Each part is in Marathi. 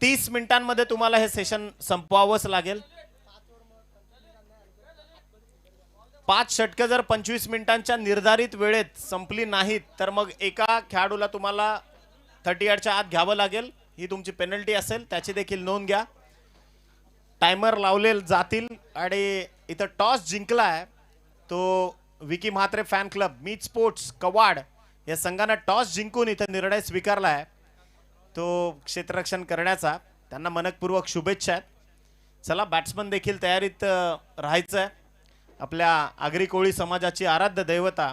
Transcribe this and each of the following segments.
30 मिनिटांमध्ये तुम्हाला हे सेशन संपवावंच लागेल. 5 षटकं जर 25 मिनिटांच्या निर्धारित वेळेत संपली नाहीत तर मग एका खेळाडूला तुम्हाला 38च्या आत घ्यावं लागेल. ही तुमची पेनल्टी असेल, त्याची देखील नोंद घ्या. टायमर लावले जातील आणि इथं टॉस जिंकलाय तो विकी म्हात्रे फॅन क्लब मीत स्पोर्ट्स कवाड या संघानं टॉस जिंकून इथं निर्णय स्वीकारलाय तो क्षेत्ररक्षण करण्याचा. त्यांना मनपूर्वक शुभेच्छा आहेत. चला, बॅट्समन देखील तयारीत राहायचं आहे. आपल्या आगरी कोळी समाजाची आराध्य दैवता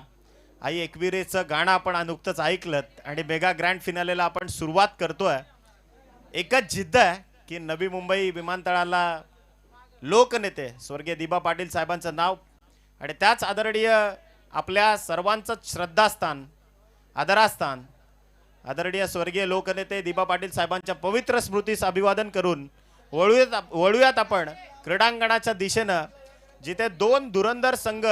आई एकविरेचं गाणं आपण नुकतंच ऐकलं आणि मेगा ग्रँड फिनालेला आपण सुरुवात करतोय. एकच जिद्द आहे की नवी मुंबई विमानतळाला लोकनेते स्वर्गीय दिबा पाटील साहेबांचं नाव आणि त्याच आदरणीय आपल्या सर्वांचं श्रद्धास्थान आदरास्थान आदरणीय स्वर्गीय लोकनेते दिबा पाटील साहेबांच्या पवित्र स्मृतीस अभिवादन करून वळूयात आपण क्रीडांगणाच्या दिशेनं, जिथे दोन धुरंधर संघ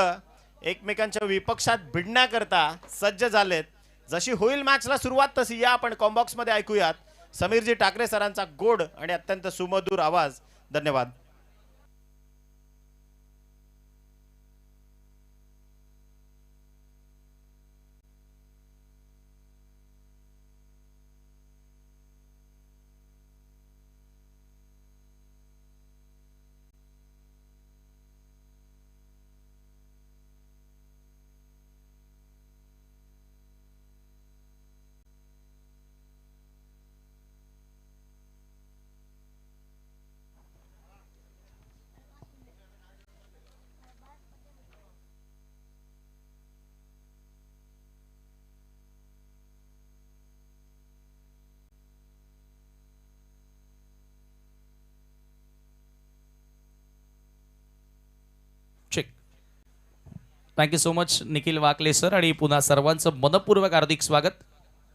एकमेकांच्या विपक्षात भिडण्याकरता सज्ज झालेत. जशी होईल मॅचला सुरुवात तशी या आपण कॉम्बॉक्स मध्ये ऐकूयात समीरजी ठाकरे सरांचा गोड आणि अत्यंत सुमधुर आवाज. धन्यवाद. Check. Thank you so much Nikhil Wakle sir आणि पुन्हा सर्वांचं मनपूर्वक हार्दिक स्वागत.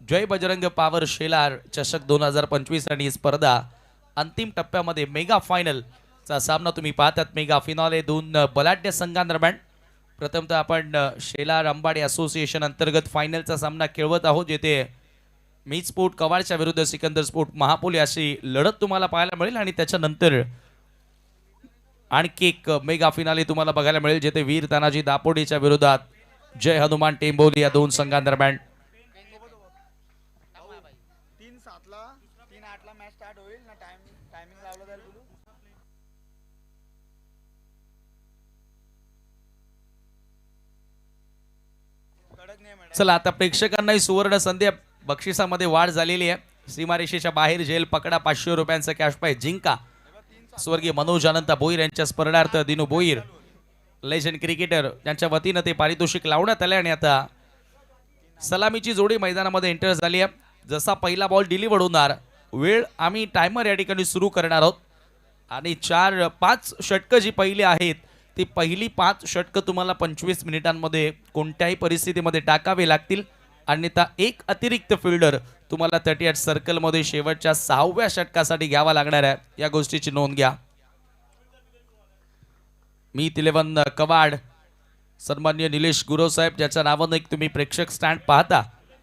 जय बजरंग पावर शेलार चषक 2025 आणि ही स्पर्धा अंतिम टप्प्यामध्ये मेगा फायनलचा सामना तुम्ही पाहतात. मेगा फिनाले दोन बलाढ्य संघांदरम्यान. प्रथमतः आपण शेलार अंबाडी असोसिएशन अंतर्गत फायनलचा सामना खेळवत आहोत, जेथे मीत स्पोर्ट कवाडच्या विरुद्ध सिकंदर स्पोर्ट महापोली अशी लढत तुम्हाला पाहायला मिळेल आणि त्याच्यानंतर आणखी एक मेगा फिनाले तुम्हाला बघायला मिळेल, जेथे वीर तानाजी दापोडेच्या विरोधात जय हनुमान टेंबोली या दोन संघांदरम्यान. 3-7ला मॅच स्टार्ट होईल ना. टायमिंग लावलं जाईल तुला. चला, आता प्रेक्षकांनाही सुवर्ण संधी. बक्षिसामध्ये वाढ झालेली आहे. सीमारेषेच्या बाहेर जेल पकडा, 500 रुपयांचा कॅश प्राइज जिंका. स्वर्गीय मनोज अनंता भोईर यांच्या स्मरणार्थ दिनू भोईर लेजंड क्रिकेटर यांच्या वतीनं ते पारितोषिक लावण्यात आले आणि आता सलामीची जोडी मैदानामध्ये एंटर झाली आहे. जसा पहिला बॉल डिलिव्हर होणार वेळ आम्ही टायमर या ठिकाणी सुरू करणार आहोत आणि 4-5 षटकं जी पहिली आहेत ती पहिली 5 षटकं तुम्हाला 25 मिनिटांमध्ये कोणत्याही परिस्थितीमध्ये टाकावे लागतील. अन्यथा एक अतिरिक्त फिल्डर तुम्हाला 38 सर्कलमध्ये शेवटच्या 6व्या षटकासाठी घ्यावा लागणार आहे. या गोष्टीची नोंद घ्या. मीत 11 कवाड सन्माननीय निलेश गुरव साहेब, ज्याच्या नावानं एक तुम्ही प्रेक्षक स्टँड पाहता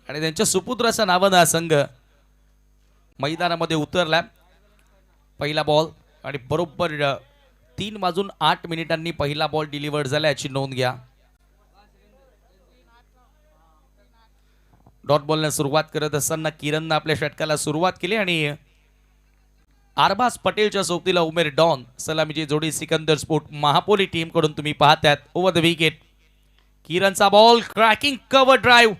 आणि त्यांच्या सुपुत्राच्या नावानं हा संघ मैदानामध्ये उतरला. पहिला बॉल आणि बरोबर 3:08 मिनिटांनी पहिला बॉल डिलिव्हर झाला, याची नोंद घ्या. डॉट बॉलने सुरुवात करत असताना किरणनं आपल्या षटकाला सुरुवात केली आणि आरबाज पटेलच्या सोबतीला उमेर डॉन सलामीची जोडी सिकंदर स्पोर्ट महापोली टीम कडून तुम्ही पाहतात. ओव्हर द विकेट किरणचा बॉल, क्रॅकिंग कव्हर ड्राईव्ह.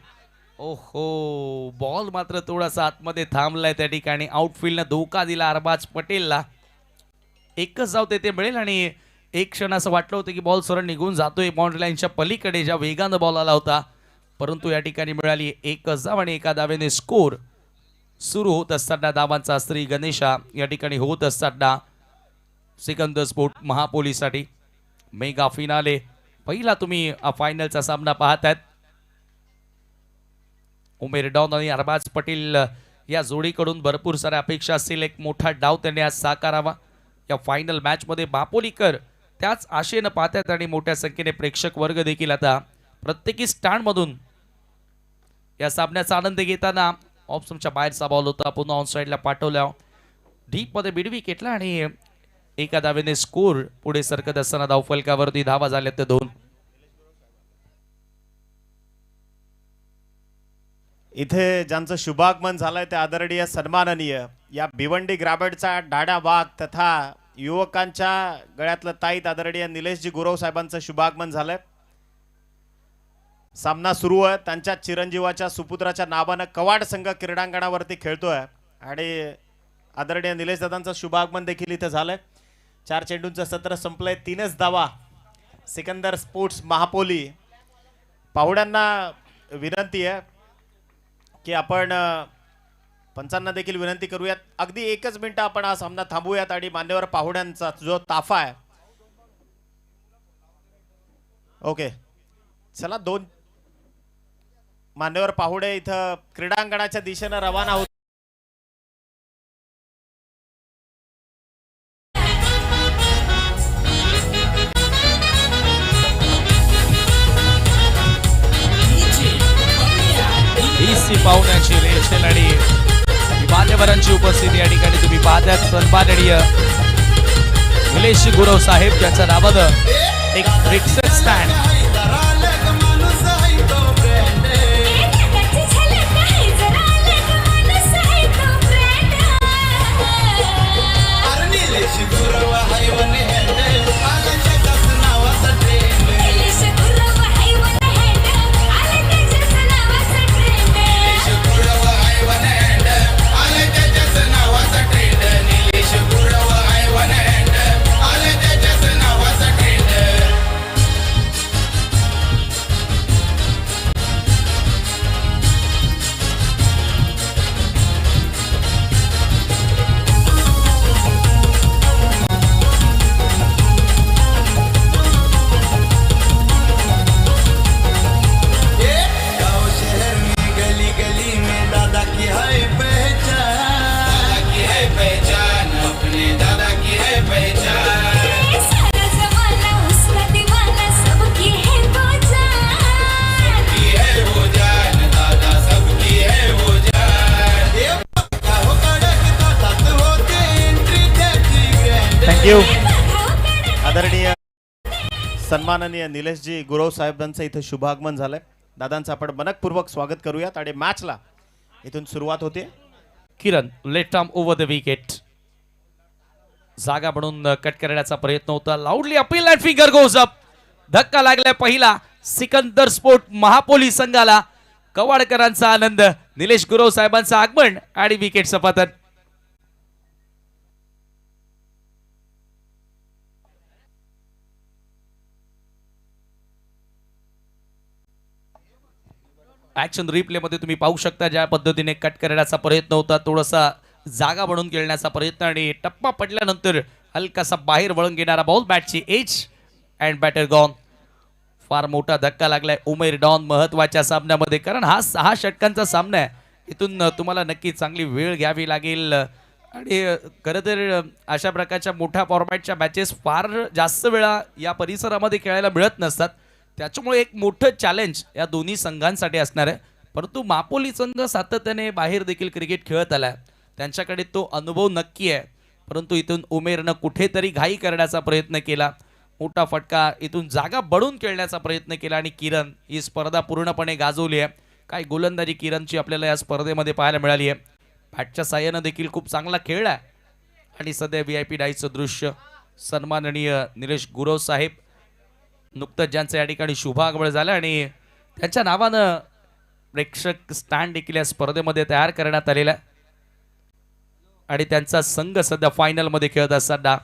ओहो, बॉल मात्र थोडासा आतमध्ये थांबलाय त्या ठिकाणी. आउटफील्डनं धोका दिला आरबाज पटेलला. एकच धाव तेथे मिळेल आणि एक क्षण असं वाटलं होतं की बॉल सरळ निघून जातोय बाउंड्री लाईनच्या पलीकडे, ज्या वेगानं बॉल आला होता, परंतु या ठिकाणी मिळाली एकच धाव आणि एका धावेने स्कोर. सुरू होत असताना धावांचा श्री गणेशा या ठिकाणी होत असताना सिकंदर स्पोर्ट महापोलीसाठी मेगा फिनाले पहिला तुम्ही फायनलचा सामना पाहतायत. उमेर डॉन आणि अरबाज पटेल या जोडीकडून भरपूर साऱ्या अपेक्षा असतील. एक मोठा डाव त्यांनी आज साकारावा या फायनल मॅच मध्ये. बापोलीकर त्याच आशेनं पाहतात आणि मोठ्या संख्येने प्रेक्षक वर्ग देखील आता प्रत्येकी स्टँड मधून या सामन्याचा आनंद घेताना. ऑप्शनच्या बाहेरचा बॉल होता, पुन्हा ऑन साइडला पाठवला. डीप मध्ये मिड विकेटला आणि एका धावेने स्कोर पुढे सरकत असताना धावफलकावरती धावा झाल्या ते 2. इथे ज्यांचं शुभागमन झालंय ते आदरणीय सन्माननीय या भिवंडी ग्राबेडचा डाड्या वाघ तथा युवकांच्या गळ्यातलं ताईत आदरणीय निलेशजी गुरव साहेबांचं शुभागमन झालंय. सामना सुरू आहे. त्यांच्या चिरंजीवाच्या सुपुत्राच्या नावानं कवाड संघ क्रीडांगणावरती खेळतोय आणि आदरणीय निलेश दादांचं शुभागमन देखील इथे झालंय. 4 चेंडूंचं सत्र संपलंय. 3च धावा. सिकंदर स्पोर्ट्स महापोली. पाहुण्यांना विनंती आहे की आपण पंचांना देखील विनंती करूयात, अगदी 1च मिनिट आपण हा सामना थांबूयात आणि मान्यवर पाहुण्यांचा जो ताफा आहे, ओके चला 2 मान्यवर पाहुणे इथं क्रीडांगणाच्या दिशेनं रवाना होत. पाहुण्याची रेल आणि मान्यवरांची उपस्थिती या ठिकाणी तुम्ही पाहतात. सन्माननीय निलेश गुरव साहेब ज्यांच्या नावानं एक रिक्षा स्टँड आदरणीय सन्माननीय निलेशजी गुरव साहेबांचं इथं शुभागमन झालंय. दादांचं आपण मनपूर्वक स्वागत करूयात आणि मॅचला इथून सुरुवात होते. Kiran late arm over the wicket. जागा म्हणून कट करण्याचा प्रयत्न होता. Loudly appeal and finger goes up. धक्का लागलाय पहिला सिकंदर स्पोर्ट महापोली संघाला. कवाडकरांचा आनंद, निलेश गुरव साहेबांचं आगमन आणि विकेट सपातन. ऍक्शन रिप्ले मध्ये तुम्ही पाहू शकता ज्या पद्धतीने कट करण्याचा प्रयत्न होता. थोडासा जागा बनवून खेळण्याचा प्रयत्न आणि टप्पा पडल्यानंतर हलकासा बाहेर वळून घेणारा बॉल. बॅटची एज अँड बॅटर गॉन. फार मोठा धक्का लागलाय उमेर डॉन महत्वाच्या सामन्यामध्ये, कारण हा 6 षटकांचा सामना आहे. इथून तुम्हाला नक्की चांगली वेळ घ्यावी लागेल आणि खरं तर अशा प्रकारच्या मोठ्या फॉर्मॅटच्या मॅचेस फार जास्त वेळा या परिसरामध्ये खेळायला मिळत नसतात. त्याच्यामुळे एक मोठं चॅलेंज या दोन्ही संघांसाठी असणार आहे. परंतु मापोली संघ सातत्याने बाहेर देखील क्रिकेट खेळत आलाय, त्यांच्याकडे तो अनुभव नक्की आहे. परंतु इथून उमेरनं कुठेतरी घाई करण्याचा प्रयत्न केला. मोठा फटका, इथून जागा बढून खेळण्याचा प्रयत्न केला आणि किरण ही स्पर्धा पूर्णपणे गाजवली आहे. काय गोलंदाजी किरणची आपल्याला या स्पर्धेमध्ये पाहायला मिळाली आहे. बॅटच्या साह्यानं देखील खूप चांगला खेळला आणि सध्या VIP डाईचं दृश्य. सन्माननीय निलेश गुरव साहेब नुकतंच ज्यांचं या ठिकाणी शुभागमन झालं आणि त्यांच्या नावानं प्रेक्षक स्टँड देखील या स्पर्धेमध्ये तयार करण्यात आलेला आहे आणि त्यांचा संघ सध्या फायनल मध्ये खेळत असताना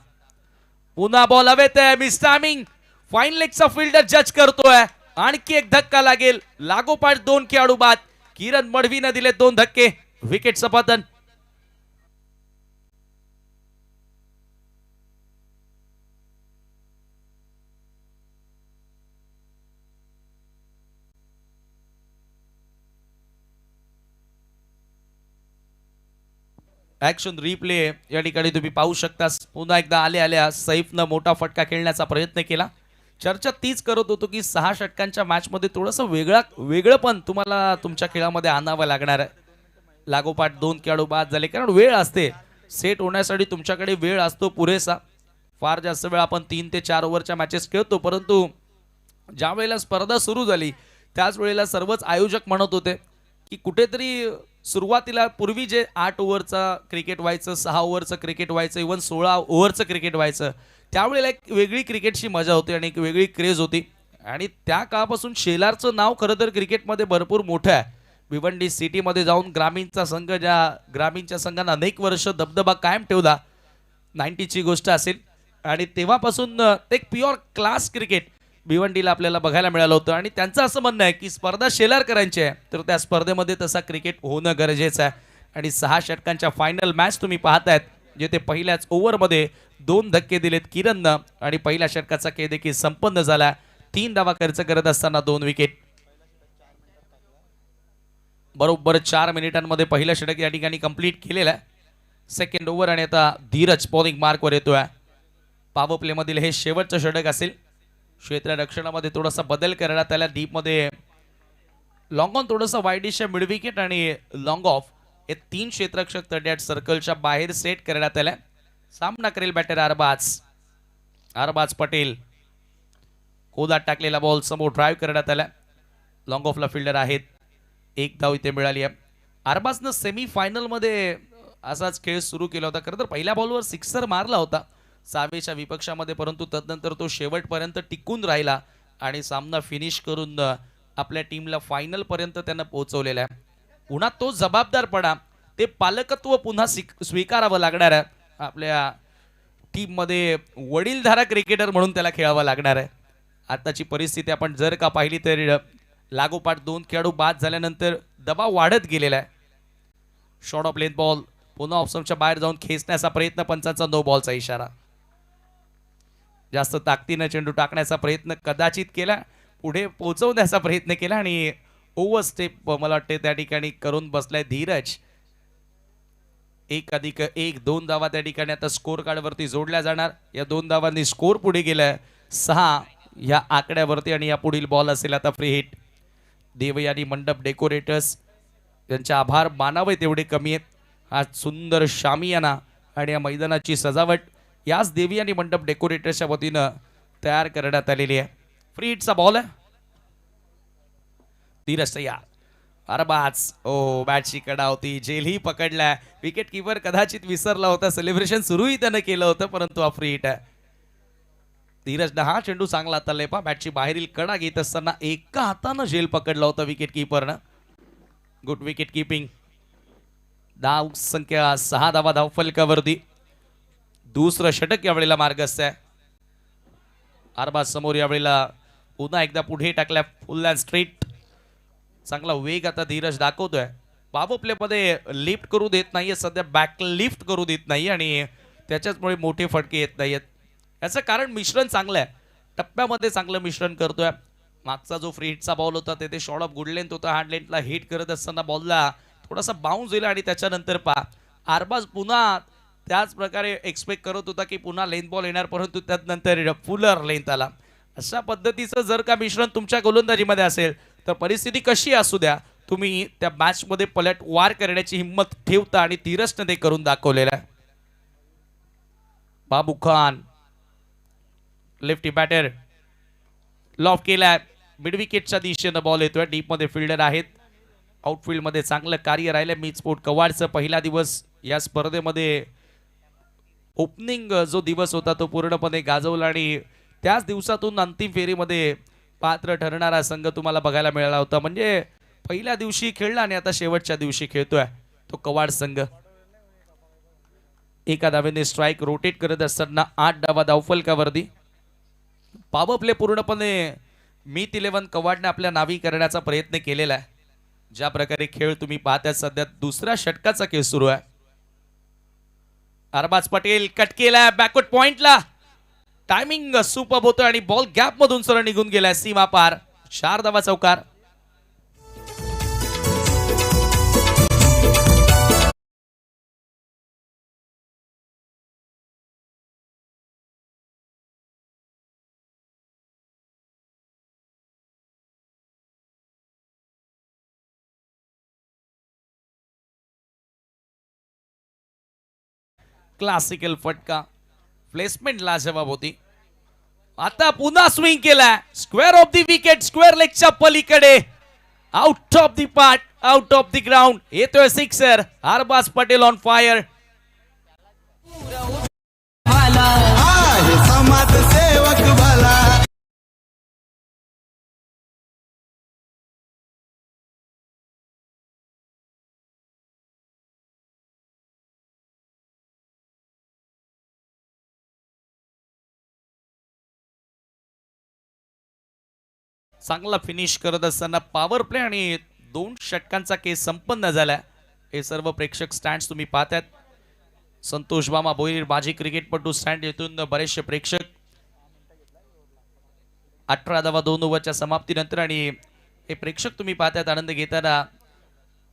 पुन्हा बॉल हवेत आहे. मिस्टामिंग फाईन लेगचा फिल्डर जज करतोय. आणखी एक धक्का लागेल. लागोपाठ 2 खेळाडू बाद. किरण मडवीनं दिले 2 धक्के. विकेट सपातन. ऍक्शन रिप्ले या ठिकाणी तुम्ही पाहू शकता. पुन्हा एकदा आल्या सैफनं मोठा फटका खेळण्याचा प्रयत्न केला. चर्चा तीच करत होतो की 6 षटकांच्या मॅच मध्ये थोडंसं वेगळं पण तुम्हाला तुमच्या खेळामध्ये आणावं लागणार आहे. लागोपाठ 2 खेळाडू बाद झाले, कारण वेळ असते. सेट होण्यासाठी तुमच्याकडे वेळ असतो पुरेसा. फार जास्त वेळ आपण 3 ते 4 ओव्हरच्या मॅचेस खेळतो, परंतु ज्या वेळेला स्पर्धा सुरू झाली त्याच वेळेला सर्वच आयोजक म्हणत होते की कुठेतरी सुरुवातीला पूर्वी जे 8 ओव्हरचा क्रिकेट व्हायचं, 6 ओव्हरचं क्रिकेट व्हायचं, इव्हन 16 ओव्हरचं क्रिकेट व्हायचं, त्यावेळेला एक वेगळी क्रिकेटची मजा होती आणि एक वेगळी क्रेज होती. आणि त्या काळापासून शेलारचं नाव खरं तर क्रिकेटमध्ये भरपूर मोठं आहे. भिवंडी सिटीमध्ये जाऊन ग्रामीणच्या संघानं अनेक वर्ष दबदबा कायम ठेवला. 90ची गोष्ट असेल आणि तेव्हापासून ते एक प्युअर क्लास क्रिकेट भिवंडीला आपल्याला बघायला मिळालं होतं. आणि त्यांचं असं म्हणणं आहे की स्पर्धा शेलारकरांची आहे, तर त्या स्पर्धेमध्ये तसा क्रिकेट होणं गरजेचं आहे. आणि 6 षटकांच्या फायनल मॅच तुम्ही पाहतायत, जिथे पहिल्याच ओव्हरमध्ये 2 धक्के दिलेत किरणनं आणि पहिल्या षटकाचा खेळ देखील संपन्न झाला. 3 धावा खर्च करत असताना 2 विकेट. बरोबर 4 मिनिटांमध्ये पहिलं षटक या ठिकाणी कंप्लीट केलेलं आहे. सेकंड ओव्हर आणि आता धीरज बॉलिंग मार्कवर येतोय. पॉवर प्ले मधील हे शेवटचं षटक असेल. क्षेत्ररक्षणामध्ये थोडासा बदल करण्यात आला. डीपमध्ये लॉंग ऑन, थोडंसं वाईडिश मिड विकेट आणि लॉंग ऑफ हे 3 क्षेत्ररक्षक तड्यात सर्कलच्या बाहेर सेट करण्यात आल्या. सामना करेल बॅटर अरबाज पटेल. कोदात टाकलेला बॉल समोर ड्राईव्ह करण्यात आला. लॉंग ऑफला फिल्डर आहेत. 1 धाव इथे मिळाली आहे. अरबाजनं सेमी फायनलमध्ये असाच खेळ सुरू केला होता. खरं तर पहिल्या बॉलवर सिक्सर मारला होता 6वेच्या विपक्षामध्ये, परंतु तदनंतर तो शेवटपर्यंत टिकून राहिला आणि सामना फिनिश करून आपल्या टीमला फायनल पर्यंत त्यानं पोहोचवलेला आहे. पुन्हा तो जबाबदारपणा, ते पालकत्व पुन्हा स्वीकारावं लागणार आहे. आपल्या टीममध्ये वडीलधारा क्रिकेटर म्हणून त्याला खेळावं लागणार आहे. आताची परिस्थिती आपण जर का पाहिली तर लागोपाठ 2 खेळाडू बाद झाल्यानंतर दबाव वाढत गेलेला आहे. शॉर्ट ऑफ लेंथ बॉल पुन्हा ऑप्शनच्या बाहेर जाऊन खेचण्याचा प्रयत्न, पंचांचा नो बॉलचा इशारा. जास्त ताकदीनं चेंडू टाकण्याचा प्रयत्न कदाचित केला, पुढे पोहोचवण्याचा प्रयत्न केला आणि ओव्हर स्टेप मला वाटते त्या ठिकाणी करून बसलाय धीरज. 1+1 2 धावा त्या ठिकाणी आता स्कोर कार्डवरती जोडल्या जाणार. या 2 धावांनी स्कोर पुढे गेलाय 6 या आकड्यावरती आणि या पुढील बॉल असेल आता फ्री हिट. देवयानी मंडप डेकोरेटर्स यांचे आभार मानावे तेवढे कमी आहेत. हा सुंदर शामियाना आणि या मैदानाची सजावट याच देवयानी मंडप डेकोरेटर्सच्या वतीनं तयार करण्यात आलेली आहे. फ्री हिटचा बॉल आहे. धीरज तयार. अरबाज बॅटची कडा होती, जेलही पकडलाय. विकेट किपर कदाचित विसरला होता. सेलिब्रेशन सुरूही त्यानं केलं होतं, परंतु हा फ्री हिट आहे. धीरजनं हा चेंडू चांगला हाताळलाय. बॅटची बाहेरील कडा घेत असताना एका हातानं झेल पकडला होता विकेट किपरनं. Good wicket keeping. धाव संख्या 6 धावा धावफलकावरती. दुसरं षटक यावेळेला मार्गस्थ आहे. अरबाज समोर यावेळेला पुन्हा एकदा पुढे टाकल्या फुल अँड स्ट्रेट. चांगला वेग आता धीरज दाखवतोय. पॉवर प्ले मध्ये लिफ्ट करू देत नाहीये सध्या, बॅक लिफ्ट करू देत नाही आणि त्याच्याचमुळे मोठे फटके येत नाहीयेत. याचं कारण मिश्रण चांगलं आहे. टप्प्यामध्ये चांगलं मिश्रण करतोय. मागचा जो फ्री हिटचा बॉल होता ते शॉर्ट ऑफ गुड लेंथ होता. हँड लेंथला हिट करत असताना बॉलला थोडासा बाउन्स दिला आणि त्याच्यानंतर अरबाज पुन्हा त्याच प्रकारे एक्सपेक्ट करत होता की पुन्हा लेंथ बॉल येणार, परंतु त्यानंतर फुलर लेंथ आला. अशा पद्धतीचं जर का मिश्रण तुमच्या गोलंदाजीमध्ये असेल तर परिस्थिती कशी असू द्या, तुम्ही त्या मॅच मध्ये पलट वार करण्याची हिंमत ठेवता आणि धीरजने ते करून दाखवलेलं आहे. बाबू खान लेफ्टी बॅटर लॉफ केलाय. मिड विकेटच्या दिशेनं बॉल येतोय. डीप मध्ये फिल्डर आहेत. आउटफील्ड मध्ये चांगलं कार्य राहिलं मीत स्पोर्ट कवाडचं. पहिला दिवस या स्पर्धेमध्ये ओपनिंग जो दिवस होता तो पूर्णपणे गाजवला आणि त्याच दिवसातून अंतिम फेरीमध्ये पात्र ठरणारा संघ तुम्हाला बघायला मिळाला होता. म्हणजे पहिल्या दिवशी खेळला आणि आता शेवटच्या दिवशी खेळतोय तो कवाड संघ. एका धावेने स्ट्राईक रोटेट करत असताना 8 धावा धावफलकावरती. पॉवर प्ले पूर्णपणे मीत 11 कवाडने आपल्या नावी करण्याचा प्रयत्न केलेला आहे. ज्या प्रकारे खेळ तुम्ही पाहताय सध्या दुसऱ्या षटकाचा खेळ सुरू आहे. अरबाज पटेल कट केलाय बॅकवर्ड पॉइंटला. टायमिंग सुपर्ब होतं आणि बॉल गॅप मधून सरळ निघून गेलाय सीमा पार. 4 धावा चौकार. क्लासिकल फटका, प्लेसमेंट लाजवाब होती. आता पुन्हा स्विंग केला, square off the wicket, square लेगच्या पलीकडे, out of the part, out of the ground. येतोय sixer. Arbaaz Patel on fire. समाज सेवक भला. चांगला फिनिश करत असताना पॉवर प्ले आणि 2 षटकांचा केस संपन्न झाला. हे सर्व प्रेक्षक स्टँड तुम्ही पाहतात. संतोष मामा भोईर माजी क्रिकेटपटू स्टँड येथून बरेचसे प्रेक्षक. 18 धावा 2 ओव्हरच्या समाप्तीनंतर आणि हे प्रेक्षक तुम्ही पाहतात आनंद घेताना.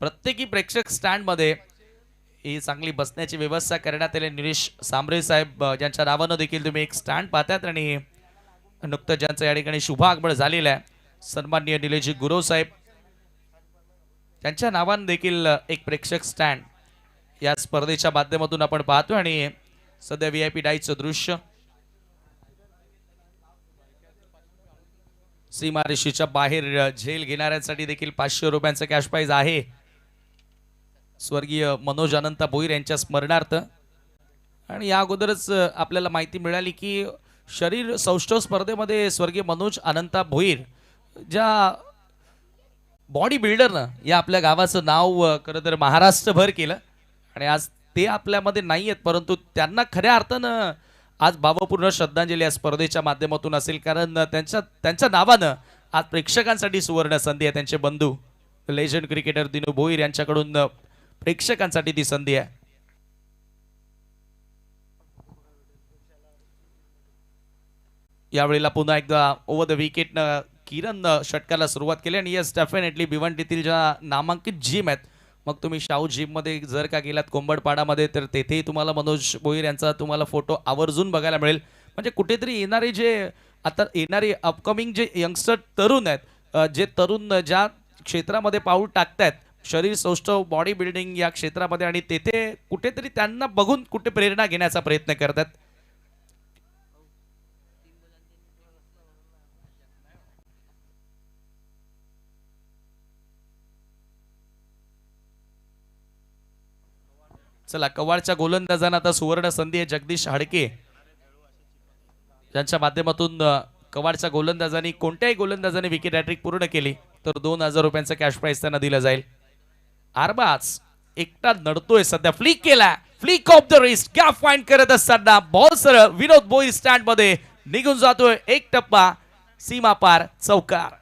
प्रत्येकी प्रेक्षक स्टँड मध्ये ही चांगली बसण्याची व्यवस्था करण्यात आली. निलेश सांबरे साहेब ज्यांच्या नावानं देखील तुम्ही एक स्टँड पाहतात आणि नुकतं ज्यांचं या ठिकाणी शुभ आगमन झालेलं आहे सन्माननीय निलेशजी गुरव साहेब, त्यांच्या नावानं देखील एक प्रेक्षक स्टँड या स्पर्धेच्या माध्यमातून आपण पाहतो. आणि सध्या VIP डाईचं दृश्य. सीमारेषेच्या बाहेर झेल घेणाऱ्यांसाठी देखील 500 रुपयांचं कॅश प्राइज आहे. स्वर्गीय मनोज अनंता भोईर यांच्या स्मरणार्थ. आणि या अगोदरच आपल्याला माहिती मिळाली की शरीर सौष्ठव स्पर्धेमध्ये स्वर्गीय मनोज अनंता भोईर ज्या बॉडी बिल्डरनं या आपल्या गावाचं नाव खरं तर महाराष्ट्रभर केलं. आणि आज ते आपल्यामध्ये नाही आहेत, परंतु त्यांना खऱ्या अर्थानं आज भावपूर्ण श्रद्धांजली या स्पर्धेच्या माध्यमातून असेल. कारण त्यांच्या नावानं आज प्रेक्षकांसाठी सुवर्ण संधी आहे. त्यांचे बंधू लेजंड क्रिकेटर दिनू भोईर यांच्याकडून प्रेक्षकांसाठी ती संधी आहे. यावेळेला पुन्हा एकदा ओव्हर द विकेटनं किरण षटकाला सुरुवात केली. आणि यस डेफिनेटली भिवंडीतील ज्या नामांकित जिम आहेत, मग तुम्ही शाहू जिम मध्ये जर का गेलात कोंबडपाडामध्ये तर तेथेही तुम्हाला मनोज भोईर यांचा तुम्हाला फोटो आवर्जून बघायला मिळेल. म्हणजे कुठेतरी येणारे जे आता येणारे अपकमिंग जे यंगस्टर तरुण आहेत, जे तरुण ज्या क्षेत्रामध्ये पाऊल टाकतायत शरीर सौष्ठव बॉडी बिल्डिंग या क्षेत्रामध्ये, आणि तेथे कुठेतरी त्यांना बघून कुठे प्रेरणा घेण्याचा प्रयत्न करतात. चला, कवाडच्या गोलंदाजांना आता सुवर्ण संधी आहे. जगदीश हाडके यांच्या माध्यमातून कवाडच्या गोलंदाजांनी कोणत्याही गोलंदाजाने विकेट हॅट्रिक पूर्ण केली तर 2000 रुपयांचा कॅश प्राइज त्यांना दिला जाईल. अरबाज एकटा नडतोय सध्या. फ्लिक केला, flick of the wrist. Gap find करत असताना बॉल सरळ विनोद भोईर स्टँड मध्ये निघून जातोय. एक टप्पा सीमा पार, चौकार.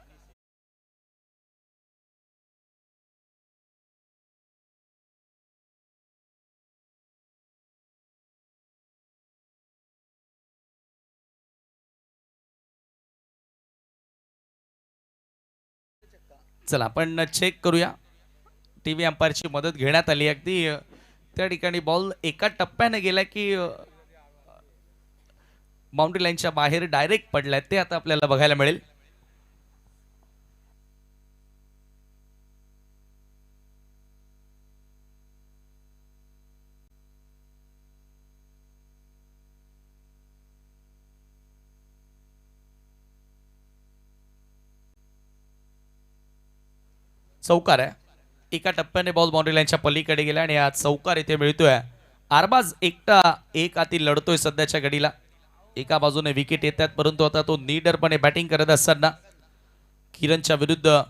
चला आपण चेक करूया. टीव्ही अंपायरची मदत घेण्यात आली. अगदी त्या ठिकाणी बॉल एका टप्प्याने गेला की बाउंड्री लाईनच्या बाहेर डायरेक्ट पडलाय, ते आता आपल्याला बघायला मिळेल. चौकार आहे. एका टप्प्याने बॉल बाउंड्री लाईनच्या पलीकडे गेला आणि आज चौकार इथे मिळतोय. अरबाज एकटा एक हाती लढतोय सध्याच्या घडीला. एका बाजूने विकेट येतात, परंतु आता तो नीडरपणे बॅटिंग करत असताना किरणच्या विरुद्ध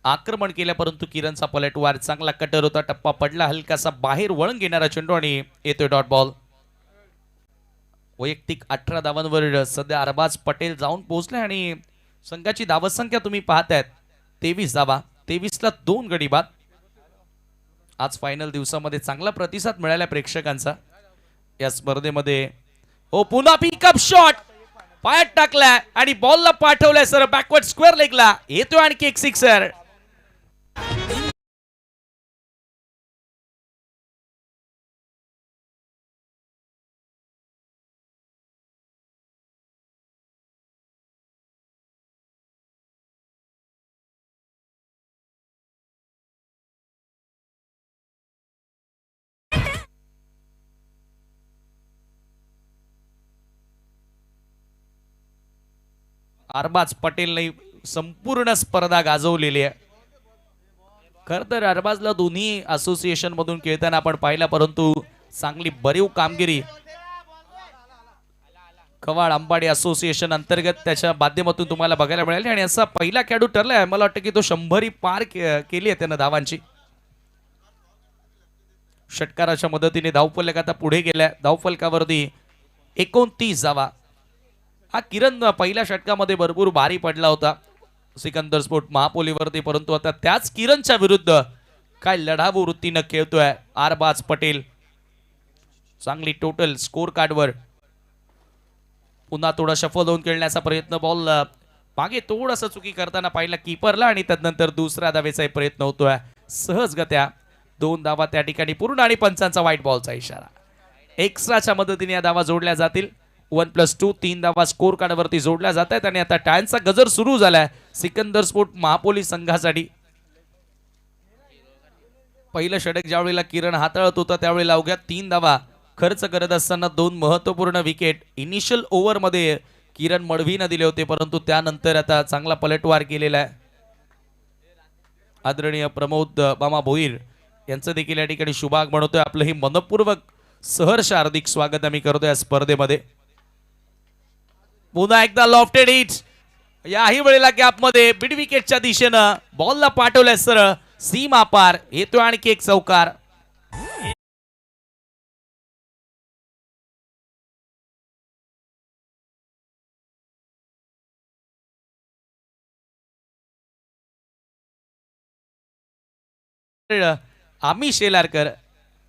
आक्रमण केल्या, परंतु किरणचा पलटवार चांगला कटर होता. टप्पा पडला, हलकासा बाहेर वळण घेणारा चेंडू आणि येतोय डॉट बॉल. वैयक्तिक 18 धावांवर सध्या अरबाज पटेल जाऊन पोहोचले आणि संघाची धावसंख्या तुम्ही पाहतायत 23 धावा, 23ला 2 गडी बाद. आज फायनल दिवसामध्ये चांगला प्रतिसाद मिळाला प्रेक्षकांचा या स्पर्धेमध्ये. हो, पुन्हा पिकअप शॉट पायात टाकलाय आणि बॉलला पाठवलाय सर बॅकवर्ड स्क्वेअर लेगला. येतोय आणखी एक सिक्सर. अरबाज पटेलने संपूर्ण स्पर्धा गाजवलेली आहे. खर तर अरबाजला दोन्ही असोसिएशन मधून खेळताना आपण पाहिला, परंतु चांगली भरीव कामगिरी कवाड अंबाडी असोसिएशन अंतर्गत त्याच्या माध्यमातून तुम्हाला बघायला मिळाली. आणि असा पहिला खेळाडू ठरलाय, मला वाटतं की तो 100 पार केली आहे त्यानं धावांची. षटकाराच्या मदतीने धावफलक आता पुढे गेलाय. धावफलकावरती 29 धावा. हा किरण पहिल्या षटकामध्ये भरपूर भारी पडला होता सिकंदर स्पोर्ट महापोलीवरती, परंतु आता त्याच किरणच्या विरुद्ध काय लढाऊ वृत्तीनं खेळतोय अरबाज पटेल. चांगली टोटल स्कोर कार्डवर पुन्हा थोडा शफल होऊन खेळण्याचा प्रयत्न. बॉल मागे थोडासा चुकी करताना पाहिला कीपरला आणि त्यानंतर दुसऱ्या धावेचाही प्रयत्न होतोय. सहजगत्या 2 धावा त्या ठिकाणी पूर्ण आणि पंचांचा व्हाईट बॉलचा इशारा. एक्स्ट्राच्या मदतीने या धावा जोडल्या जातील. 1+2 3 धावा स्कोर कार्डवरती जोडल्या जात आहेत. आणि आता टाळ्यांचा गजर सुरू झालाय सिकंदर स्पोर्ट महापोली संघासाठी. पहिलं षटक ज्यावेळेला किरण हाताळत होता त्यावेळेला अवघ्या 3 धावा खर्च करत असताना 2 महत्वपूर्ण विकेट इनिशियल ओव्हर मध्ये किरण मडवीनं दिले होते, परंतु त्यानंतर आता चांगला पलटवार केलेला आहे. आदरणीय प्रमोद मामा भोईर यांचं देखील या ठिकाणी शुभाग म्हणतोय. आपलं ही मनपूर्वक सहर्ष हार्दिक स्वागत आम्ही करतोय या स्पर्धेमध्ये. पुन्हा एकदा लॉफ्टेड हिट, याही वेळेला गॅपमध्ये मिड विकेटच्या दिशेनं बॉलला पाठवलंय सरळ सीमा पार. येतोय आणखी एक चौकार. आम्ही शेलारकर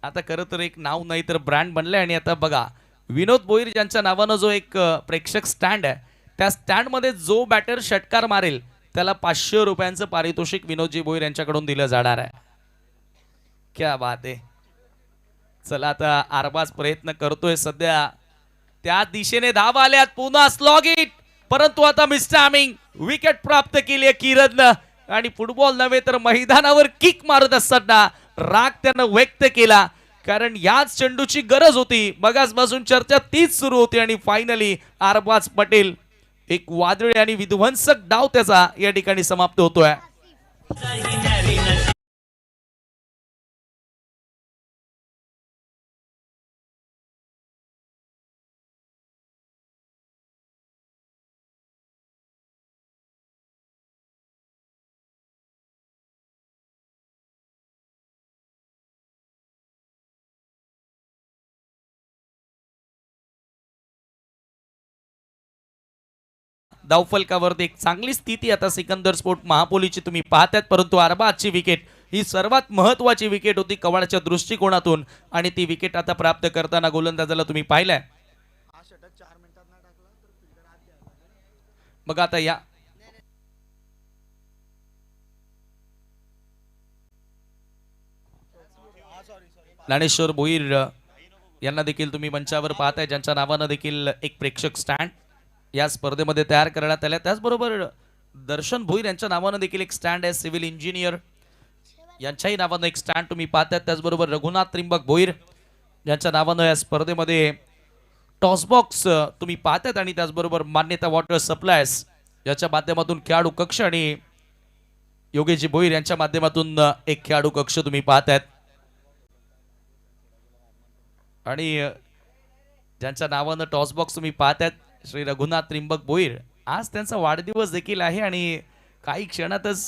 आता खरं तर एक नाव नाही तर ब्रँड बनलंय. आणि आता बघा विनोद भोईर ज्यांच्या नावानं जो एक प्रेक्षक स्टँड आहे, त्या स्टँडमध्ये जो बॅटर षटकार मारेल त्याला 500 रुपयांचं पारितोषिक विनोदजी भोईर यांच्याकडून दिलं जाणार आहे. क्या बात आहे. चला आता अरबाज प्रयत्न करतोय सध्या त्या दिशेने धावा आल्यात. पुन्हा स्लॉग इट, परंतु आता मिस्टॅमिंग विकेट प्राप्त केली आहे किरणनं. आणि फुटबॉल नव्हे तर मैदानावर किक मारत असताना राग त्यानं व्यक्त केला, कारण याच चेंडूची गरज होती. मगासपासून चर्चा तीच सुरू होती आणि फायनली अरबाज पटेल एक वादळी आणि विध्वंसक डाव त्याचा या ठिकाणी समाप्त होतोय. धावफलकावरती एक चांगली स्थिती आता सिकंदर स्पोर्ट महापोलीची तुम्ही पाहतात, परंतु अरबाजची विकेट ही सर्वात महत्वाची विकेट होती कवाडाच्या दृष्टिकोनातून. आणि ती विकेट आता प्राप्त करताना गोलंदाजाला तुम्ही पाहिलंय. हा षटक 4 मिनिटात नाही टाकला तर फिल्डर आत घ्यायला. बघा आता या ज्ञानेश्वर भोईर यांना देखील तुम्ही मंचावर पाहताय, ज्यांच्या नावानं देखील एक प्रेक्षक स्टँड या स्पर्धेमध्ये तयार करण्यात आल्या. त्याचबरोबर दर्शन भोईर यांच्या नावानं देखील एक स्टँड आहे. सिव्हिल इंजिनियर यांच्याही नावानं एक स्टँड तुम्ही पाहताय. त्याचबरोबर रघुनाथ त्रिंबक भोईर यांच्या नावानं या स्पर्धेमध्ये टॉसबॉक्स तुम्ही पाहतायत. आणि त्याचबरोबर मान्यता वॉटर सप्लायर्स याच्या माध्यमातून खेळाडू कक्ष आणि योगेशजी भोईर यांच्या माध्यमातून एक खेळाडू कक्ष तुम्ही पाहतायत. आणि ज्यांच्या नावानं टॉसबॉक्स तुम्ही पाहतायत श्री रघुनाथ त्रिंबक भोईर, आज त्यांचा वाढदिवस देखील आहे आणि काही क्षणातच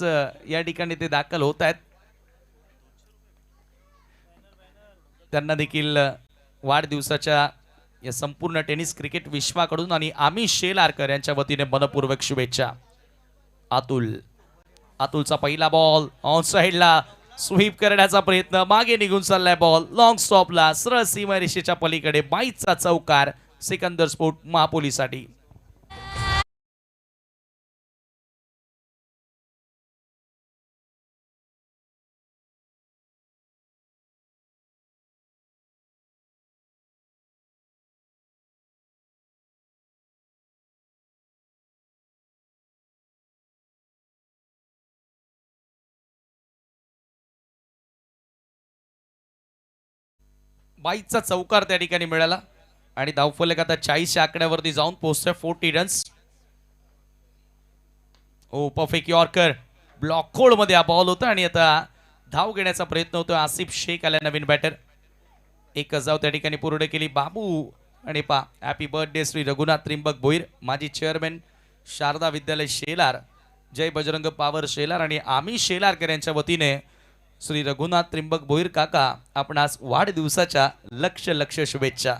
या ठिकाणी ते दाखल होत आहेत. त्यांना देखील वाढदिवसाच्या या संपूर्ण टेनिस क्रिकेट विश्वाकडून आणि आम्ही शेलारकर यांच्या वतीने मनपूर्वक शुभेच्छा. अतुलचा पहिला बॉल ऑन साइडला स्वीप करण्याचा प्रयत्न, मागे निघून चाललाय बॉल लॉंग स्टॉपला सरळ सीमारेषेच्या पलीकडे. 22चा चौकार सिकंदर स्पोर्ट महापोलीसाठी. बाईचा चौकार त्या ठिकाणी मिळाला आणि धावफलक आता 40च्या आकड्यावरती जाऊन पोहोचतोय. 40 रन्स. ओ परफेक्ट यॉर्कर ब्लॉक खोड मध्ये हा बॉल होता आणि आता धाव घेण्याचा प्रयत्न होतो. आसिफ शेख आला नवीन बॅटर. एक धाव त्या ठिकाणी पूर्ण केली बाबू. आणि पा हॅपी बर्थडे श्री रघुनाथ त्रिंबक भोईर, माजी चेअरमॅन शारदा विद्यालय शेलार, जय बजरंग पावर शेलार आणि आम्ही शेलारकर यांच्या वतीने श्री रघुनाथ त्रिंबक भोईर काका आपणास वाढदिवसाच्या लक्ष लक्ष शुभेच्छा.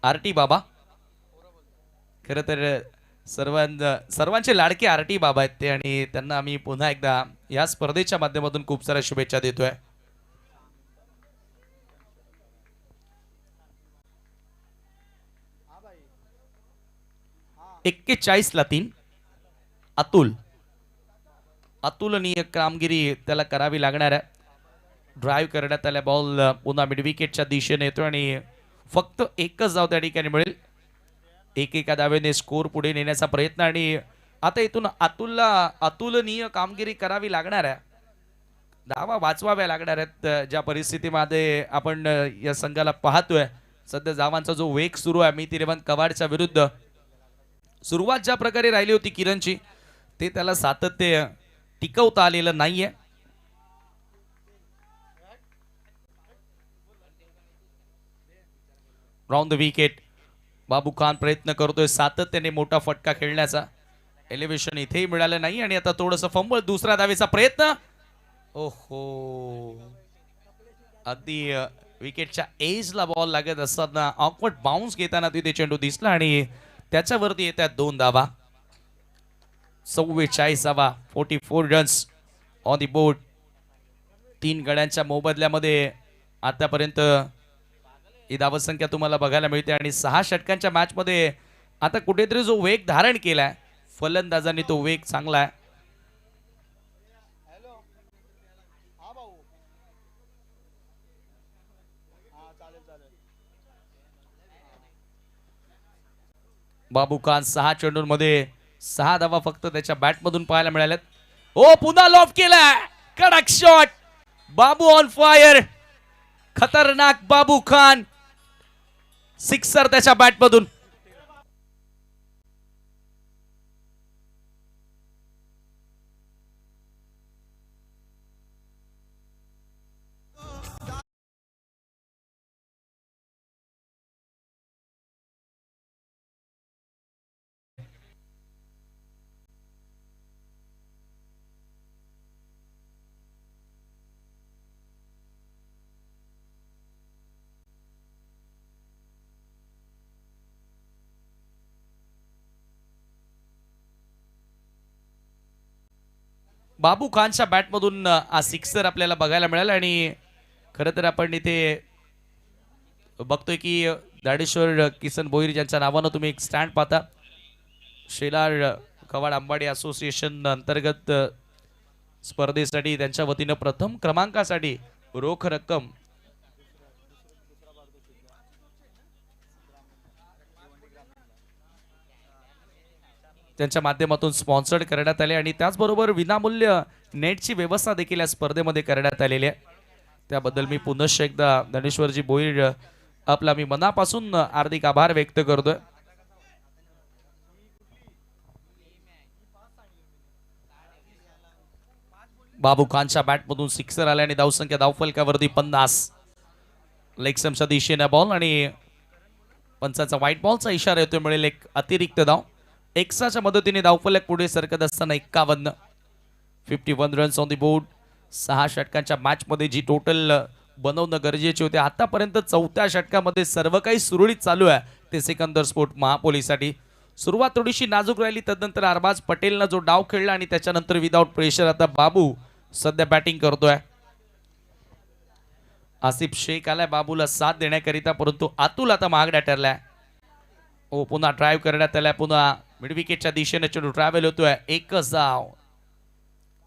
आरटी बाबा खरं तर सर्वांचे लाडके आरटी बाबा आहेत ते, आणि त्यांना आम्ही पुन्हा एकदा या स्पर्धेच्या माध्यमातून खूप साऱ्या शुभेच्छा देतोय. 41-3 अतुलनीय कामगिरी त्याला करावी लागणार आहे. ड्राईव्ह करण्यात आल्या बॉल पुन्हा मिड विकेटच्या दिशेने येतो आणि फक्त एकच धाव त्या ठिकाणी मिळेल. एका धावेने स्कोर पुढे नेण्याचा प्रयत्न आणि आता इथून अतुलनीय कामगिरी करावी लागणार आहे. धावा वाचवाव्या लागणार आहेत. ज्या परिस्थितीमध्ये आपण या संघाला पाहतोय सध्या धावांचा जो वेग सुरू आहे मित 11 कवाडच्या विरुद्ध, सुरुवात ज्या प्रकारे राहिली होती किरणची ते त्याला सातत्य टिकवता आलेलं नाहीये. राऊंड द विकेट बाबू खान प्रयत्न करतोय सातत्याने मोठा फटका खेळण्याचा. एलिव्हेशन इथेही मिळालं नाही आणि आता थोडंसं फंबल. दुसरा धावेचा प्रयत्न. ओहो, अगदी विकेटच्या एजला बॉल लागत असताना ऑकवर्ड बाउन्स घेताना तिथे चेंडू दिसला आणि त्याच्यावरती येतात 2 धावा. 44 44 रन्स ऑन दी बोर्ड. 3 गड्यांच्या मोबदल्यामध्ये आतापर्यंत ही धावसंख्या तुम्हाला बघायला मिळते आणि 6 षटकांच्या मॅच मध्ये आता कुठेतरी जो वेग धारण केलाय फलंदाजांनी तो वेग चांगला आहे. बाबू खान 6 चेंडूंमध्ये 6 धावा फक्त त्याच्या बॅट मधून पाहायला मिळाल्यात. ओ पुन्हा लॉफ केला, कडक शॉट. बाबू ऑन फायर, खतरनाक बाबू खान. सिक्सर त्याच्या बॅट मधून. बाबू खानच्या बॅटमधून हा सिक्सर आपल्याला बघायला मिळाला आणि खरं तर आपण इथे बघतोय की दाडेश्वर किसन भोईर ज्यांच्या नावानं तुम्ही एक स्टँड पाहता. शेलार कवाड अंबाडी असोसिएशन अंतर्गत स्पर्धेसाठी त्यांच्या वतीनं प्रथम क्रमांकासाठी रोख रक्कम त्यांच्या माध्यमातून स्पॉन्सर्ड करण्यात आले आणि त्याचबरोबर विनामूल्य नेटची व्यवस्था देखील या स्पर्धेमध्ये करण्यात आलेली आहे. त्याबद्दल मी पुनश्च एकदा दानेश्वरजी भोईर आपला मी मनापासून हार्दिक आभार व्यक्त करतोय. बाबू खानच्या बॅटमधून सिक्सर आले आणि धावसंख्या धावफलकावरती 50. लेग स्टंपच्या दिशेने बॉल आणि पंचाचा व्हाईट बॉलचा इशारा येतो. मिळेल एक अतिरिक्त धाव. एक्साच्या मदतीने धावफलक पुढे सरकत असताना 51. 51 रन्स ऑन दी बोर्ड. 6 षटकांच्या मॅच मध्ये जी टोटल बनवणं गरजेचे होते आतापर्यंत 4थ्या षटकामध्ये सर्व काही सुरळीत चालू आहे ते सिकंदर स्पोर्ट महापोलीसाठी. सुरुवात थोडीशी नाजूक राहिली, तदनंतर अरबाज पटेलनं जो डाव खेळला आणि त्याच्यानंतर विदाउट प्रेशर आता बाबू सध्या बॅटिंग करतोय. आसिफ शेख आलाय बाबूला साथ देण्याकरिता, परंतु अतुल आता महागड्या ठरलाय. ओ पुन्हा ड्राईव्ह करण्यात आलाय. पुन्हा मिड विकेटच्या दिशेने चेंडू ट्रॅव्हल होतोय. एकच धाव.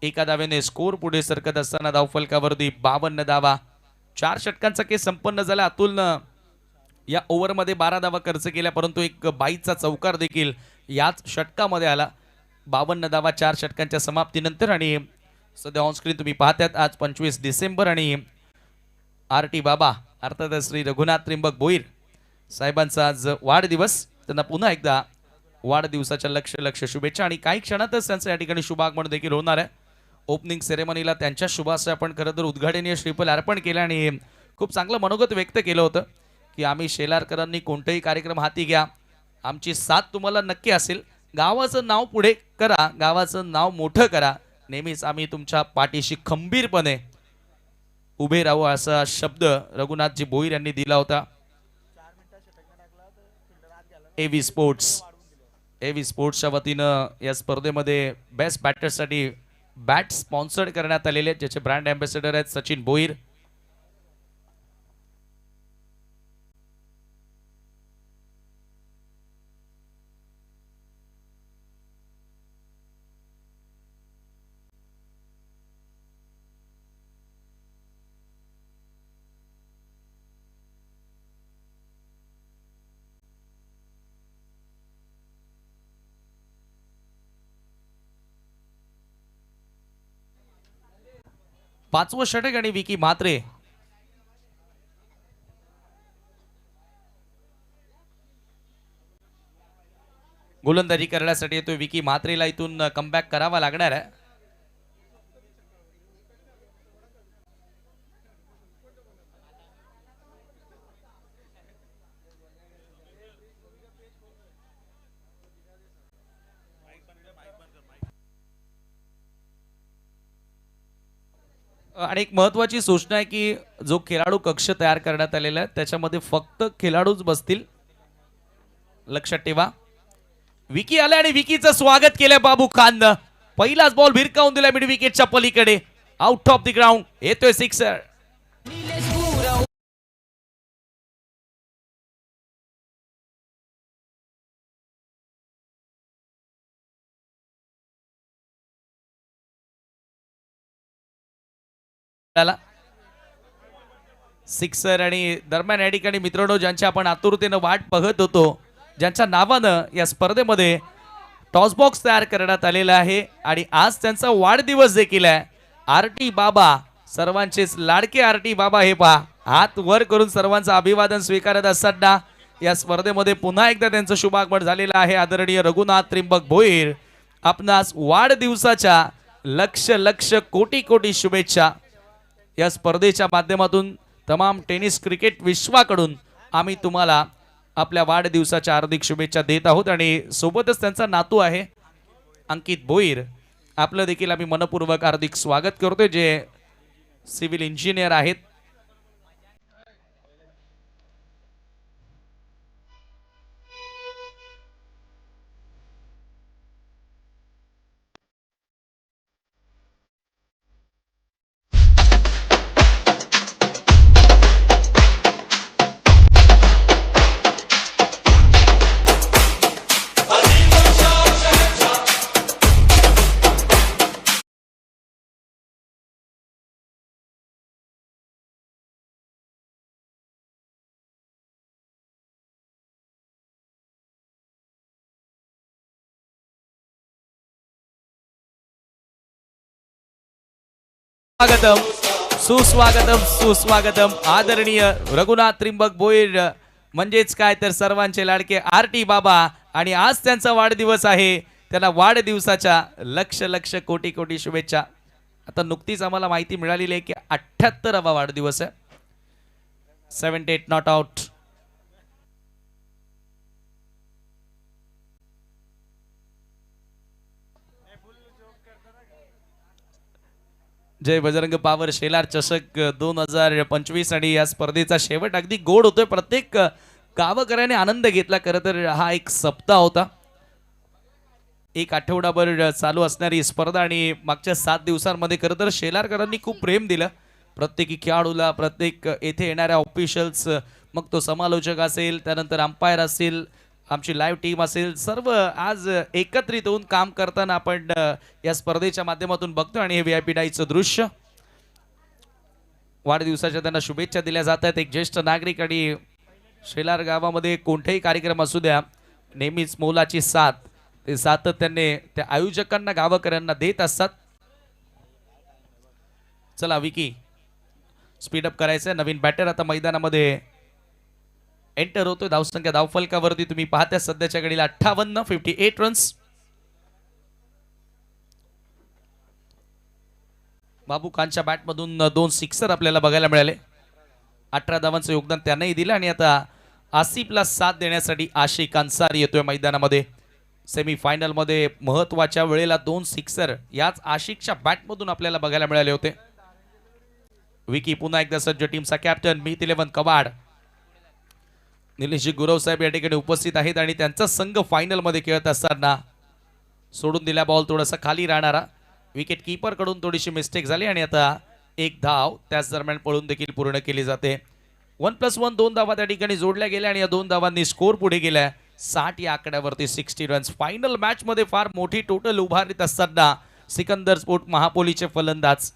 एका धावेने स्कोर पुढे सरकत असताना धावफलकावरती 52 धावा. 4 षटकांचा केस संपन्न झाला. अतुलनं या ओव्हरमध्ये 12 धावा खर्च केल्या, परंतु एक 22चा चौकार देखील याच षटकामध्ये आला. 52 धावा 4 षटकांच्या समाप्तीनंतर. आणि सध्या ऑनस्क्रीन तुम्ही पाहतात आज 25 डिसेंबर आणि आरटी बाबा अर्थात श्री रघुनाथ त्रिंबक भोईर साहेबांचा आज वाढदिवस. त्यांना पुन्हा एकदा वाढदिवसाच्या लक्ष शुभेच्छा आणि काही क्षणातच त्यांचं या ठिकाणी शुभागमन देखील होणार आहे. ओपनिंग सेरेमनीला त्यांच्या शुभाशय आपण खरं तर उद्घाटनीय श्रीफल अर्पण केलं आणि खूप चांगलं मनोगत व्यक्त केलं होतं की आम्ही शेलारकरांनी कोणताही कार्यक्रम हाती घ्या, आमची साथ तुम्हाला नक्की असेल. गावाचं नाव पुढे करा, गावाचं नाव मोठं करा, नेहमीच आम्ही तुमच्या पाठीशी खंबीरपणे उभे राहू असा शब्द रघुनाथजी भोईर यांनी दिला होता. एव्ही स्पोर्ट्सच्या वतीनं या स्पर्धेमध्ये बेस्ट बॅटर्ससाठी बॅट स्पॉन्सर्ड करण्यात आलेले आहेत, ज्याचे ब्रँड अँबॅसेडर आहेत सचिन भोईर. पाचवं षटक आणि विकी म्हात्रे गोलंदाजी करण्यासाठी येतो. विकी म्हात्रेला इथून कमबॅक करावा लागणार आहे. आणि एक महत्वाची सूचना आहे की जो खेळाडू कक्ष तयार करण्यात आलेला आहे त्याच्यामध्ये फक्त खेळाडूच बसतील, लक्षात ठेवा. विकी आले आणि विकीचं स्वागत केलं बाबू खान. पहिलाच बॉल भिरकावून दिला मिड विकेटच्या पलीकडे, आउट ऑफ द ग्राउंड. येतोय सिक्सर. सिक्सर आणि दरम्यान या ठिकाणी मित्रांनो ज्यांची आपण आतुरतेनं वाट बघत होतो, ज्यांच्या नावानं या स्पर्धेमध्ये टॉस बॉक्स तयार करण्यात आलेला आहे आणि आज त्यांचा वाढदिवस देखील आहे. आरटी बाबा, सर्वांचेच लाडके आरटी बाबा हे पहा हात वर करून सर्वांचं अभिवादन स्वीकारत असताना या स्पर्धेमध्ये पुन्हा एकदा त्यांचं शुभागमन झालेलं आहे. आदरणीय रघुनाथ त्रिंबक भोईर, आपणास वाढदिवसाच्या लक्ष कोटी शुभेच्छा. या स्पर्धेच्या माध्यमातून तमाम टेनिस क्रिकेट विश्वाकडून आम्ही तुम्हाला आपल्या वाढदिवसाच्या हार्दिक शुभेच्छा देत आहोत आणि सोबतच त्यांचा नातू आहे अंकित भोईर, आपलं देखील आम्ही मनपूर्वक हार्दिक स्वागत करतोय, जे सिव्हिल इंजिनियर आहेत. स्वागतम सुस्वागतम आदरणीय रघुनाथ त्रिंबक भोईर, म्हणजेच काय तर सर्वांचे लाडके आरटी बाबा. आणि आज त्यांचा वाढदिवस आहे, त्यांना वाढदिवसाच्या लक्ष कोटी शुभेच्छा. आता नुकतीच आम्हाला माहिती मिळालेली आहे की 78वा वाढदिवस आहे. 78 नॉट आउट. जय बजरंग पावर शेलार चषक 2025 आणि या स्पर्धेचा शेवट अगदी गोड होतोय. प्रत्येक गावकऱ्याने आनंद घेतला. खरं तर हा एक सप्ताह होता, एक आठवडाभर चालू असणारी स्पर्धा आणि मागच्या 7 दिवसांमध्ये खरं तर शेलारकरांनी खूप प्रेम दिलं प्रत्येकी खेळाडूला, प्रत्येक येथे येणाऱ्या ऑफिशियल्स, मग तो समालोचक असेल, त्यानंतर अंपायर असेल, आमची लाईव्ह टीम असेल, सर्व आज एकत्रित होऊन काम करताना आपण या स्पर्धेच्या माध्यमातून बघतो. आणि हे व्हीआयपी डाईचं दृश्य, वाढदिवसाच्या त्यांना शुभेच्छा दिल्या जात आहेत. एक ज्येष्ठ नागरिक आणि शेलार गावामध्ये कोणताही कार्यक्रम असू द्या, नेहमीच मोलाची साथ ते सातत्याने त्या आयोजकांना गावकऱ्यांना देत असतात. चला विकी, स्पीडअप करायचंय. नवीन बॅटर आता मैदानामध्ये एंटर होतोय. धावसंख्या धावफलकावरती तुम्ही पाहता सध्याच्या घडीला 58, 58 रन्स. बाबू खानच्या बॅटमधून 2 सिक्सर आपल्याला बघायला मिळाले. 18 धावांचं योगदान त्यानंही दिलं आणि आता आसिफला साथ देण्यासाठी आशिक अन्सारी येतोय मैदानामध्ये. सेमीफायनल मध्ये महत्वाच्या वेळेला 2 सिक्सर याच आशिकच्या बॅटमधून आपल्याला बघायला मिळाले होते. विकी पुन्हा एकदा सज्ज, टीमचा कॅप्टन मीत 11 कवाड, निलेशजी गुरव साहेब या ठिकाणी उपस्थित आहेत आणि त्यांचा संघ फायनल मध्ये खेळत असताना सोडून दिला बॉल थोडासा खाली राहणारा. विकेट कीपर कडून थोडीशी मिस्टेक झाली आणि आता एक धाव त्याच दरम्यान पळून देखील पूर्ण केली जाते. 1+1 2 धावा त्या ठिकाणी जोडल्या गेल्या आणि या 2 धावांनी स्कोर पुढे गेलाय 60 या आकड्यावरती 60 रन्स. फायनल मॅच मध्ये फार मोठी टोटल उभारीत असताना सिकंदर स्पोर्ट महापोलीचे फलंदाज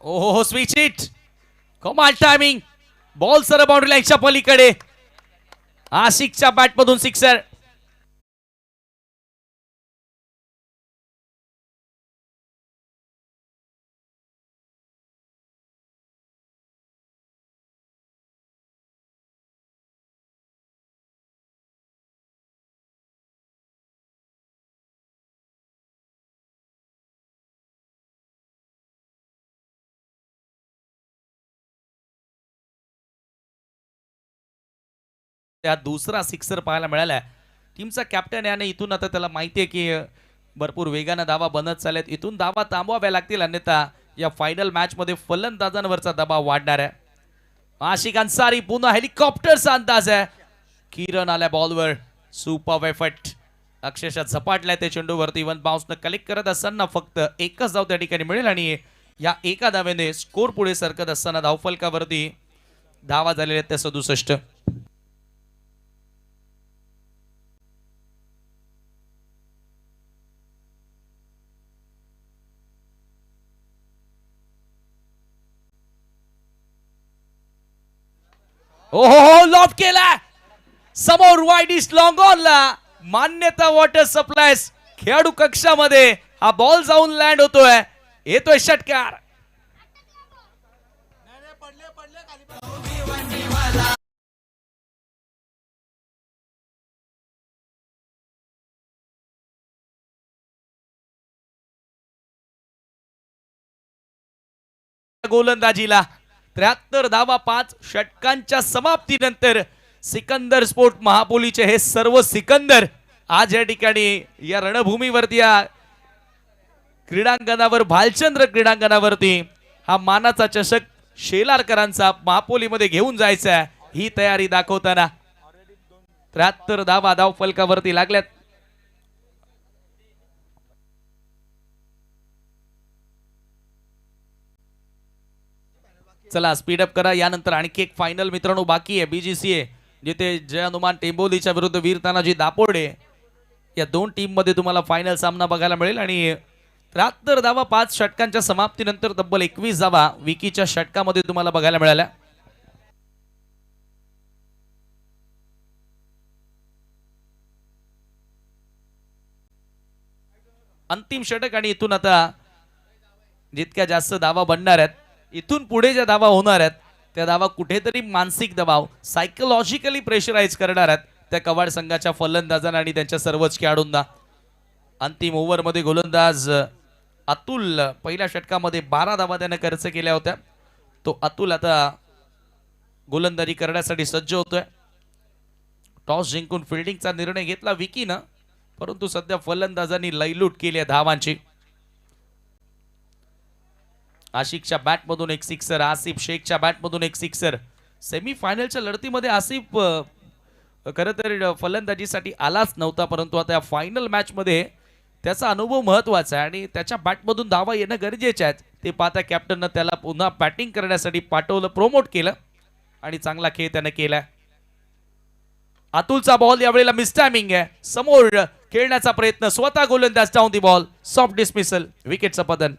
ओहो स्विच इट, कमाल टायमिंग, बॉल सर बाउंड्री लाईनच्या पलीकडे, आशिकच्या बॅटमधून सिक्सर. त्या दुसरा सिक्सर पाहायला मिळाला. टीमचा कॅप्टन याने इथून आता त्याला माहिती आहे की भरपूर वेगाने धावा बनत चालत, इथून धावा थांबवाव्या लागतील अन्यथा या फायनल मॅच मध्ये फलंदाजांवरचा दबाव वाढणार आहे. आशिक अन्सारी पुन्हा हेलिकॉप्टरचा अंदाज आहे. किरण आल्या बॉलवर, सुपर एफर्ट, अक्षरशः झपाटलाय ते चेंडूवरती. 1 बाउन्सनं कलेक्ट करत असताना फक्त एकच धाव त्या ठिकाणी मिळेल आणि या एका धावेने स्कोर पुढे सरकत असताना धावफलकावरती धावा झालेल्या आहेत त्या 67. ओहो लॉफ्ट केला समोर, वाईड इस्ट लॉंग ऑनला मान्यता वॉटर सप्लायज खेळाडू कक्षामध्ये हा बॉल जाऊन लँड होतोय. येतोय षटकार. पडले खाली. गोलंदाजीला 73 धावा 5 षटकांच्या समाप्तीनंतर सिकंदर स्पोर्ट महापोलीचे हे सर्व सिकंदर आज या ठिकाणी या रणभूमीवरती या क्रीडांगणावर भालचंद्र क्रीडांगणावरती हा मानाचा चषक शेलारकरांचा महापोलीमध्ये घेऊन जायचा आहे ही तयारी दाखवताना 73 धावा धाव फलकावरती लागल्यात. चला स्पीडअप करा. यानंतर आणखी एक फायनल मित्रांनो बाकी आहे BGCA, जिथे जय हनुमान टेंबोलीच्या विरुद्ध वीर तानाजी दापोडे या 2 टीम मध्ये तुम्हाला फायनल सामना बघायला मिळेल आणि 73 धावा 5 षटकांच्या समाप्तीनंतर तब्बल 21 धावा विकीच्या षटकामध्ये तुम्हाला बघायला मिळाल्या. अंतिम षटक आणि इथून आता जितक्या जास्त धावा बनणार आहेत, इथून पुढे ज्या धावा होणार आहेत त्या धावा कुठेतरी मानसिक दबाव, सायकोलॉजिकली प्रेशराईज करणार आहेत त्या कवाड संघाच्या फलंदाजांना आणि त्यांच्या सर्वच खेळाडूंना. अंतिम ओव्हरमध्ये गोलंदाज अतुल पहिल्या षटकामध्ये 12 धावा त्याने खर्च केल्या होत्या. तो अतुल आता गोलंदाजी करण्यासाठी सज्ज होतोय. टॉस जिंकून फिल्डिंगचा निर्णय घेतला विकीनं, परंतु सध्या फलंदाजांनी लयलूट केली आहे धावांची. आशिकच्या बॅटमधून एक सिक्सर, आसिफ शेखच्या बॅटमधून एक सिक्सर. सेमीफायनलच्या लढतीमध्ये आसिफ खरं तर फलंदाजीसाठी आलाच नव्हता, परंतु आता या फायनल मॅच मध्ये त्याचा अनुभव महत्वाचा आहे आणि त्याच्या बॅटमधून धावा येणं गरजेचे आहेत. ते पाहता कॅप्टननं त्याला पुन्हा बॅटिंग करण्यासाठी पाठवलं, प्रोमोट केलं आणि चांगला खेळ त्याने केलाय. अतुलचा बॉल यावेळेला मिसटायमिंग आहे, समोर खेळण्याचा प्रयत्न, स्वतः गोलंदाज down the ball, soft dismissal, विकेटचं पतन.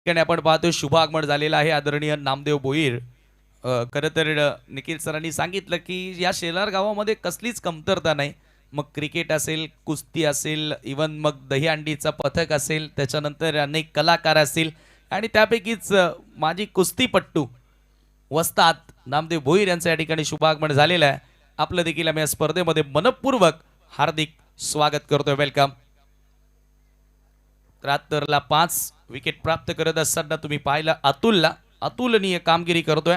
ठिकाणी आपण पाहतो शुभ आगमन झालेलं आहे आदरणीय नामदेव भोईर. खरं तर निखिल सरांनी सांगितलं की या शेलार गावामध्ये कसलीच कमतरता नाही. मग क्रिकेट असेल, कुस्ती असेल, इवन मग दहीहंडीचं पथक असेल, त्याच्यानंतर अनेक कलाकार असतील आणि त्यापैकीच माजी कुस्तीपट्टू वस्ताद नामदेव भोईर यांचं या ठिकाणी शुभागमन झालेलं आहे. आपलं देखील आम्ही या स्पर्धेमध्ये मनपूर्वक हार्दिक स्वागत करतोय. वेलकम. 73ला 5 विकेट प्राप्त करत असताना तुम्ही पाहिलं अतुलला अतुलनीय कामगिरी करतोय.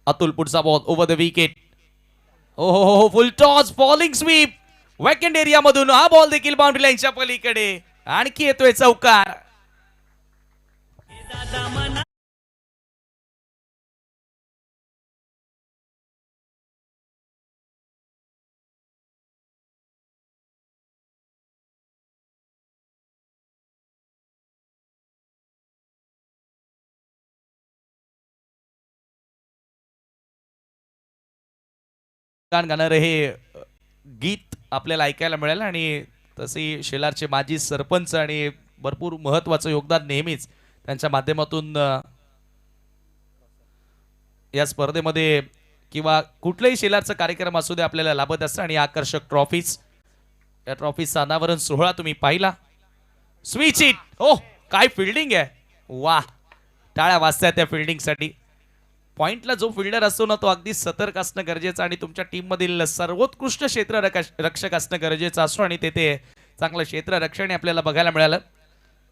अतुल पुढचा बॉल ओव्हर द विकेट. हो full toss falling sweep vacant area मधून हा बॉल देखील बाउंड्री लाईनच्या पलीकडे. आणखी येतोय चौकार. गाणं गाणारं हे गीत आपल्याला ऐकायला मिळालं आणि तसे शेलारचे माजी सरपंच आणि भरपूर महत्वाचं योगदान नेहमीच त्यांच्या माध्यमातून या स्पर्धेमध्ये किंवा कुठलाही शेलारचा कार्यक्रम असू दे आपल्याला लाभत असतं. आणि आकर्षक ट्रॉफीज या ट्रॉफीचा अनावरण सोहळा तुम्ही पाहिला. Switch it. ओ काय फिल्डिंग आहे. वा टाळ्या वाजतायत त्या फिल्डिंगसाठी. पॉइंटला जो फिल्डर असतो ना तो अगदी सतर्क असणं गरजेचं आणि तुमच्या टीम मधील सर्वोत्कृष्ट क्षेत्र रक्षक असणं गरजेचं असतो आणि तेथे चांगलं क्षेत्र रक्षण आपल्याला बघायला मिळालं.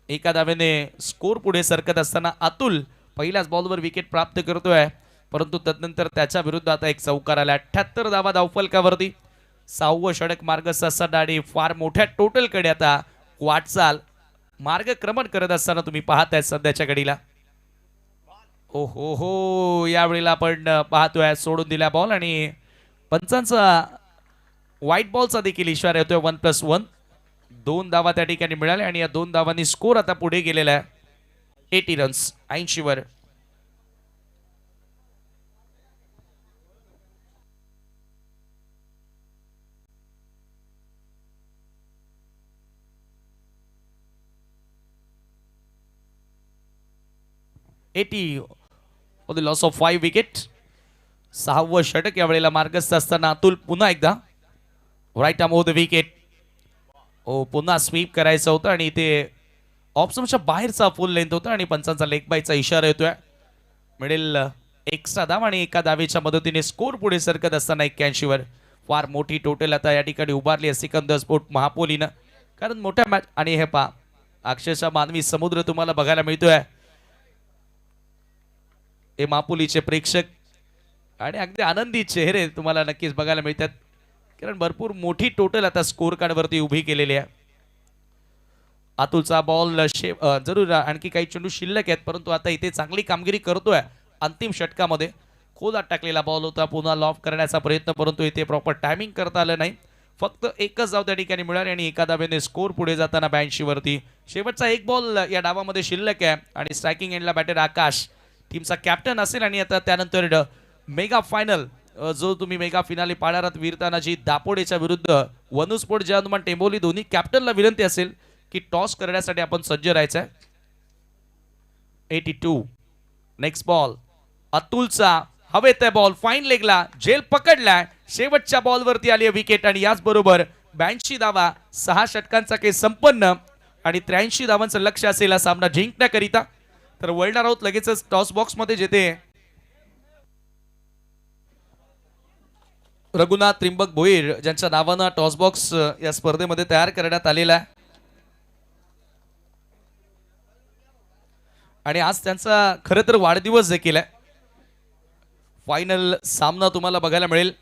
एका धावेने स्कोर पुढे सरकत असताना अतुल पहिल्याच बॉलवर विकेट प्राप्त करतोय, परंतु तदनंतर त्याच्या विरुद्ध आता एक चौकार आला. 78 धावा धावफलकावरती. 6वं षटक मार्गस्थ असताना आणि फार मोठ्या टोटलकडे आता वाटचाल मार्गक्रमण करत असताना तुम्ही पाहताय सध्याच्या घडीला. ओ हो यावेळेला आपण पाहतोय सोडून दिला बॉल आणि पंचांचा व्हाईट बॉलचा देखील इशारा येतोय. 1+1 2 धावा त्या ठिकाणी मिळाल्या आणि या 2 धावांनी स्कोर आता पुढे गेलेला आहे 80 रन्स 80 वर. For the loss of 5 wicket. 6वं षटक यावेळेला मार्गस्थ असताना अतुल पुन्हा एकदा right arm over the wicket. पुन्हा स्वीप करायचं होतं आणि ते ऑप्शनच्या बाहेरचा फुल लेंथ होता आणि पंचांचा लेग बायचा इशारा येतोय. मिडेल एक्स्ट्रा धाव आणि एका धावेच्या मदतीने स्कोर पुढे सरकत असताना 81 वर. फार मोठी टोटल आता या ठिकाणी उभारली आहे सिकंदर स्पोर्ट महापोलीनं, कारण मोठ्या मॅच आणि हे पा अक्षरशः मानवी समुद्र तुम्हाला बघायला मिळतोय. हे मापुलीचे प्रेक्षक आणि अगदी आनंदी चेहरे तुम्हाला नक्कीच बघायला मिळतात, कारण भरपूर मोठी टोटल आता स्कोर कार्ड वरती उभी केलेली आहे. अतुलचा बॉल जरूर आणखी काही चेंडू शिल्लक आहेत, परंतु आता इथे चांगली कामगिरी करतोय. अंतिम षटकामध्ये खोदात टाकलेला बॉल होता, पुन्हा लॉफ करण्याचा प्रयत्न, परंतु इथे प्रॉपर टायमिंग करता आलं नाही. फक्त एकच धाव त्या ठिकाणी मिळाली आणि एका धावेने स्कोर पुढे जाताना 82 वरती. शेवटचा एक बॉल या डावामध्ये शिल्लक आहे आणि स्ट्रायकिंग एंडला बॅटर आकाश टीमचा कॅप्टन असेल. आणि आता त्यानंतर मेगा फायनल जो तुम्ही मेगा फिनाले पाळणार आहात वीरतानाजी दापोडेच्या विरुद्ध वनुस्पोर्ट जय हनुमान टेंबोली दोन्ही कॅप्टनला विनंती असेल की टॉस करण्यासाठी आपण सज्ज राहायचं. 82 नेक्स्ट बॉल अतुलचा हवेत आहे बॉल फाईन लेगला झेल पकडलाय. शेवटच्या बॉलवरती आली आहे विकेट आणि याच बरोबर 82 धावा 6 षटकांचा खेळ संपन्न आणि 83 धावांचं लक्ष असेल हा सामना जिंकण्याकरिता. तर वळणार आहोत लगेचच टॉस बॉक्स मध्ये, जेथे रघुनाथ त्रिंबक भोईर ज्यांच्या नावानं टॉस बॉक्स या स्पर्धेमध्ये तयार करण्यात आलेला आहे आणि आज त्यांचा खरं तर वाढदिवस देखील आहे. फायनल सामना तुम्हाला बघायला मिळेल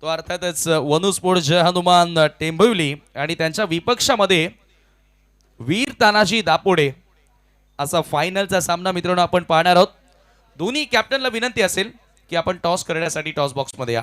तो अर्थातच वनुस्पोर्ट जय हनुमान टेंबोली आणि त्यांच्या विपक्षामध्ये वीर तानाजी दापोडे असा फायनलचा सामना मित्रांनो आपण पाहणार आहोत. दोन्ही कॅप्टनला विनंती असेल की आपण टॉस करण्यासाठी टॉस बॉक्स मध्ये या.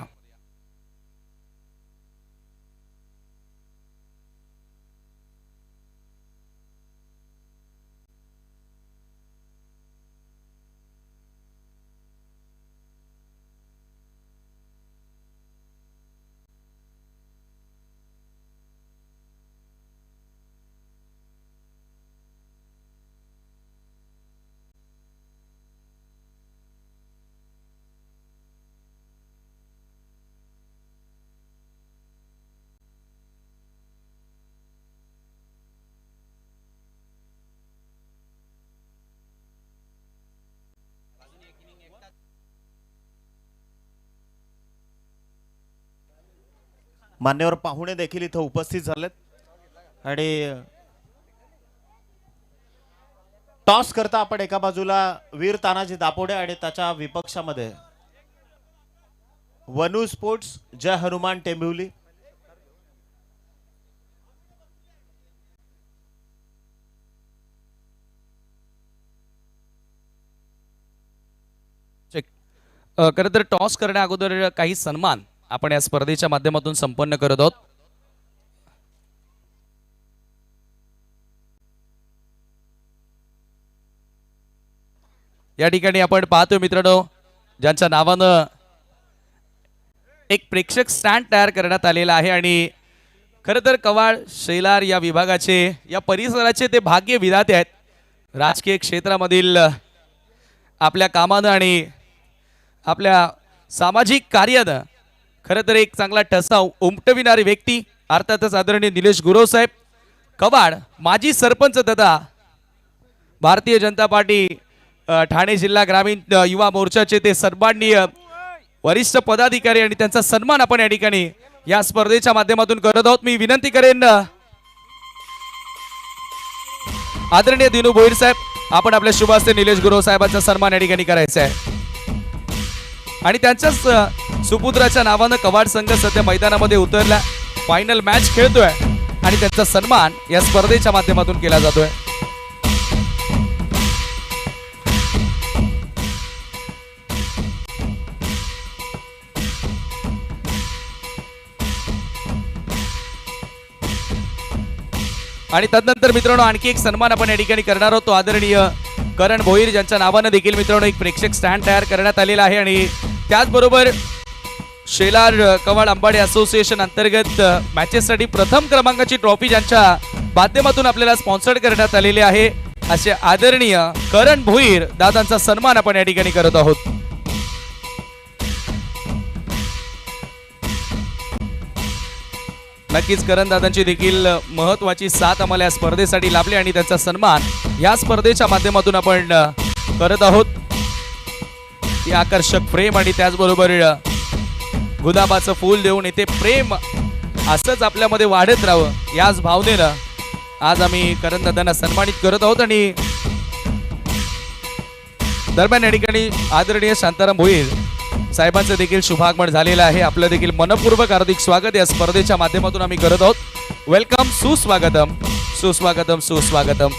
मान्यवर पाहुणे देखील इथं उपस्थित झालेत आणि टॉस करता आपण एका बाजूला वीर तानाजी दापोडे आणि त्याच्या विपक्षामध्ये वनू स्पोर्ट्स जय हनुमान टेंबिवली. खरं तर टॉस करण्या अगोदर काही सन्मान आपण या स्पर्धेच्या माध्यमातून संपन्न करत आहोत. या ठिकाणी आपण पाहतोय मित्रांनो, ज्यांच्या नावानं एक प्रेक्षक स्टँड तयार करण्यात आलेला आहे आणि खरं तर कवाड शेलार या विभागाचे, या परिसराचे ते भाग्य विधाते आहेत. राजकीय क्षेत्रामधील आपल्या कामानं आणि आपल्या सामाजिक कार्यानं खरं तर एक चांगला ठसा उमटविणारी व्यक्ती अर्थातच आदरणीय निलेश गुरव साहेब कवाड, माजी सरपंच तथा भारतीय जनता पार्टी ठाणे जिल्हा ग्रामीण युवा मोर्चाचे ते सन्माननीय वरिष्ठ पदाधिकारी आणि त्यांचा सन्मान आपण या ठिकाणी या स्पर्धेच्या माध्यमातून करत आहोत. मी विनंती करेन आदरणीय दिनू भोईर साहेब, आपण आपल्या शुभ हस्ते निलेश गुरव साहेबांचा सन्मान या ठिकाणी करायचा आहे आणि त्यांच्याच सुपुत्राच्या नावानं कवाड संघ सध्या मैदानामध्ये उतरला, फायनल मॅच खेळतोय आणि त्यांचा सन्मान या स्पर्धेच्या माध्यमातून केला जातोय. आणि तदनंतर मित्रांनो आणखी एक सन्मान आपण या ठिकाणी करणार आहोत. तो आदरणीय करण भोईर ज्यांच्या नावानं देखील मित्रांनो एक प्रेक्षक स्टँड तयार करण्यात आलेला आहे आणि त्याचबरोबर शेलार कवाड अंबाडी असोसिएशन अंतर्गत मॅचेससाठी प्रथम क्रमांकाची ट्रॉफी ज्यांच्या माध्यमातून आपल्याला स्पॉन्सर्ड करण्यात आलेली आहे असे आदरणीय करण भोईर दादांचा सन्मान आपण या ठिकाणी करत आहोत. नक्कीच करण दादांची देखील महत्वाची साथ आम्हाला या स्पर्धेसाठी लाभली आणि त्यांचा सन्मान या स्पर्धेच्या माध्यमातून आपण करत आहोत. ही आकर्षक प्रेम आणि त्याचबरोबर गुलाबाचं फूल देऊन येथे प्रेम असंच आपल्यामध्ये वाढत राहावं याच भावनेनं आज आम्ही करण दादांना सन्मानित करत आहोत. आणि दरम्यान या ठिकाणी आदरणीय शांताराम भोईर साहेबांचं देखील शुभागमन झालेलं आहे. आपलं देखील मनपूर्वक हार्दिक स्वागत या स्पर्धेच्या माध्यमातून आम्ही करत आहोत. वेलकम, सुस्वागतम, सुस्वागतम, सुस्वागतम.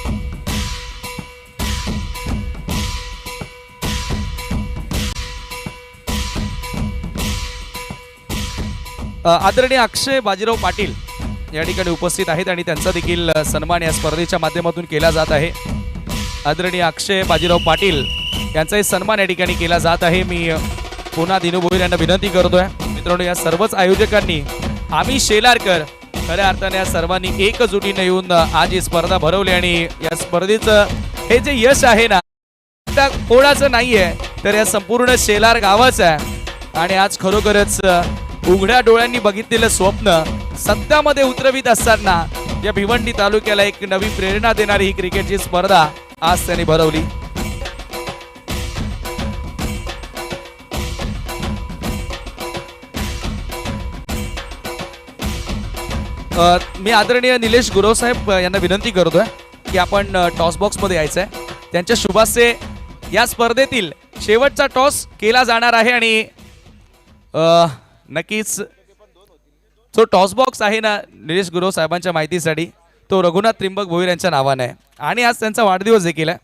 आदरणीय अक्षय बाजीराव पाटील या ठिकाणी उपस्थित आहेत आणि त्यांचा देखील सन्मान या स्पर्धेच्या माध्यमातून केला जात आहे. आदरणीय अक्षय बाजीराव पाटील यांचाही सन्मान या ठिकाणी केला जात आहे. मी पुन्हा दिनू भोईर यांना विनंती करतोय मित्रांनो, या सर्वच आयोजकांनी आम्ही शेलारकर खऱ्या अर्थाने या सर्वांनी एकजुटीने येऊन आज ही स्पर्धा भरवली आणि या स्पर्धेचं हे जे यश आहे ना त्या कोणाचं नाहीये तर या संपूर्ण शेलार गावाचं आहे. आणि आज खरोखरच उघड्या डोळ्यांनी बघितलेलं स्वप्न सत्यामध्ये उतरवित असताना या भिवंडी तालुक्याला एक नवी प्रेरणा देणारी ही क्रिकेटची स्पर्धा आज त्यांनी भरवली. मी आदरणीय निलेश गुरव साहेब यांना विनंती करतोय की आपण टॉस बॉक्स मध्ये यायचंय. त्यांच्या शुभास्ते या स्पर्धेतील शेवटचा टॉस केला जाणार आहे आणि नक्कीच जो टॉस बॉक्स आहे ना निलेश गुरव साहेबांच्या माहितीसाठी तो रघुनाथ त्रिंबक भोईर यांच्या नावाने आहे आणि आज त्यांचा वाढदिवस देखील आहे.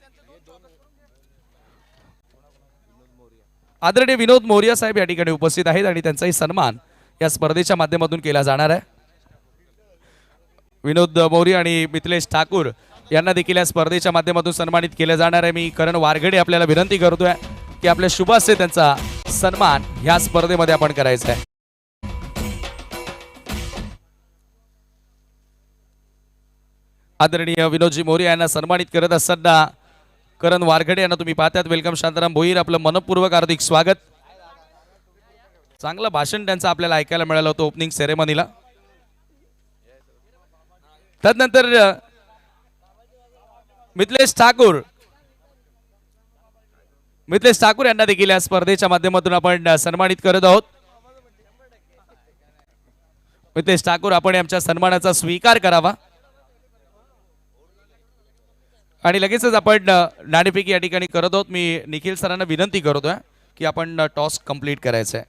आदरणीय विनोद मोरिया साहेब या ठिकाणी उपस्थित आहेत आणि त्यांचाही सन्मान या स्पर्धेच्या माध्यमातून केला जाणार आहे. विनोद मोरी आणि मिथिलेश ठाकूर यांना देखील या स्पर्धेच्या माध्यमातून सन्मानित केलं जाणार आहे. मी करण वारगडे आपल्याला विनंती करतोय की आपल्या शुभास्ते त्यांचा सन्मान ह्या स्पर्धेमध्ये आपण करायचा आहे. आदरणीय विनोदजी मोरी यांना सन्मानित करत असताना करण वारगडे यांना तुम्ही पाहतात. वेलकम शांताराम भोईर, आपलं मनपूर्वक हार्दिक स्वागत. चांगलं भाषण त्यांचं आपल्याला ऐकायला मिळालं होतं ओपनिंग सेरेमनीला. तदनंतर मिथिलेश ठाकूर यांना देखील या स्पर्धेच्या माध्यमातून आपण सन्मानित करत आहोत. मितेश ठाकूर आपण आमच्या सन्मानाचा स्वीकार करावा आणि लगेचच आपण नाणेफेकी या ठिकाणी करत आहोत. मी निखिल सरांना विनंती करतोय की आपण टॉस कंप्लीट करायचं आहे.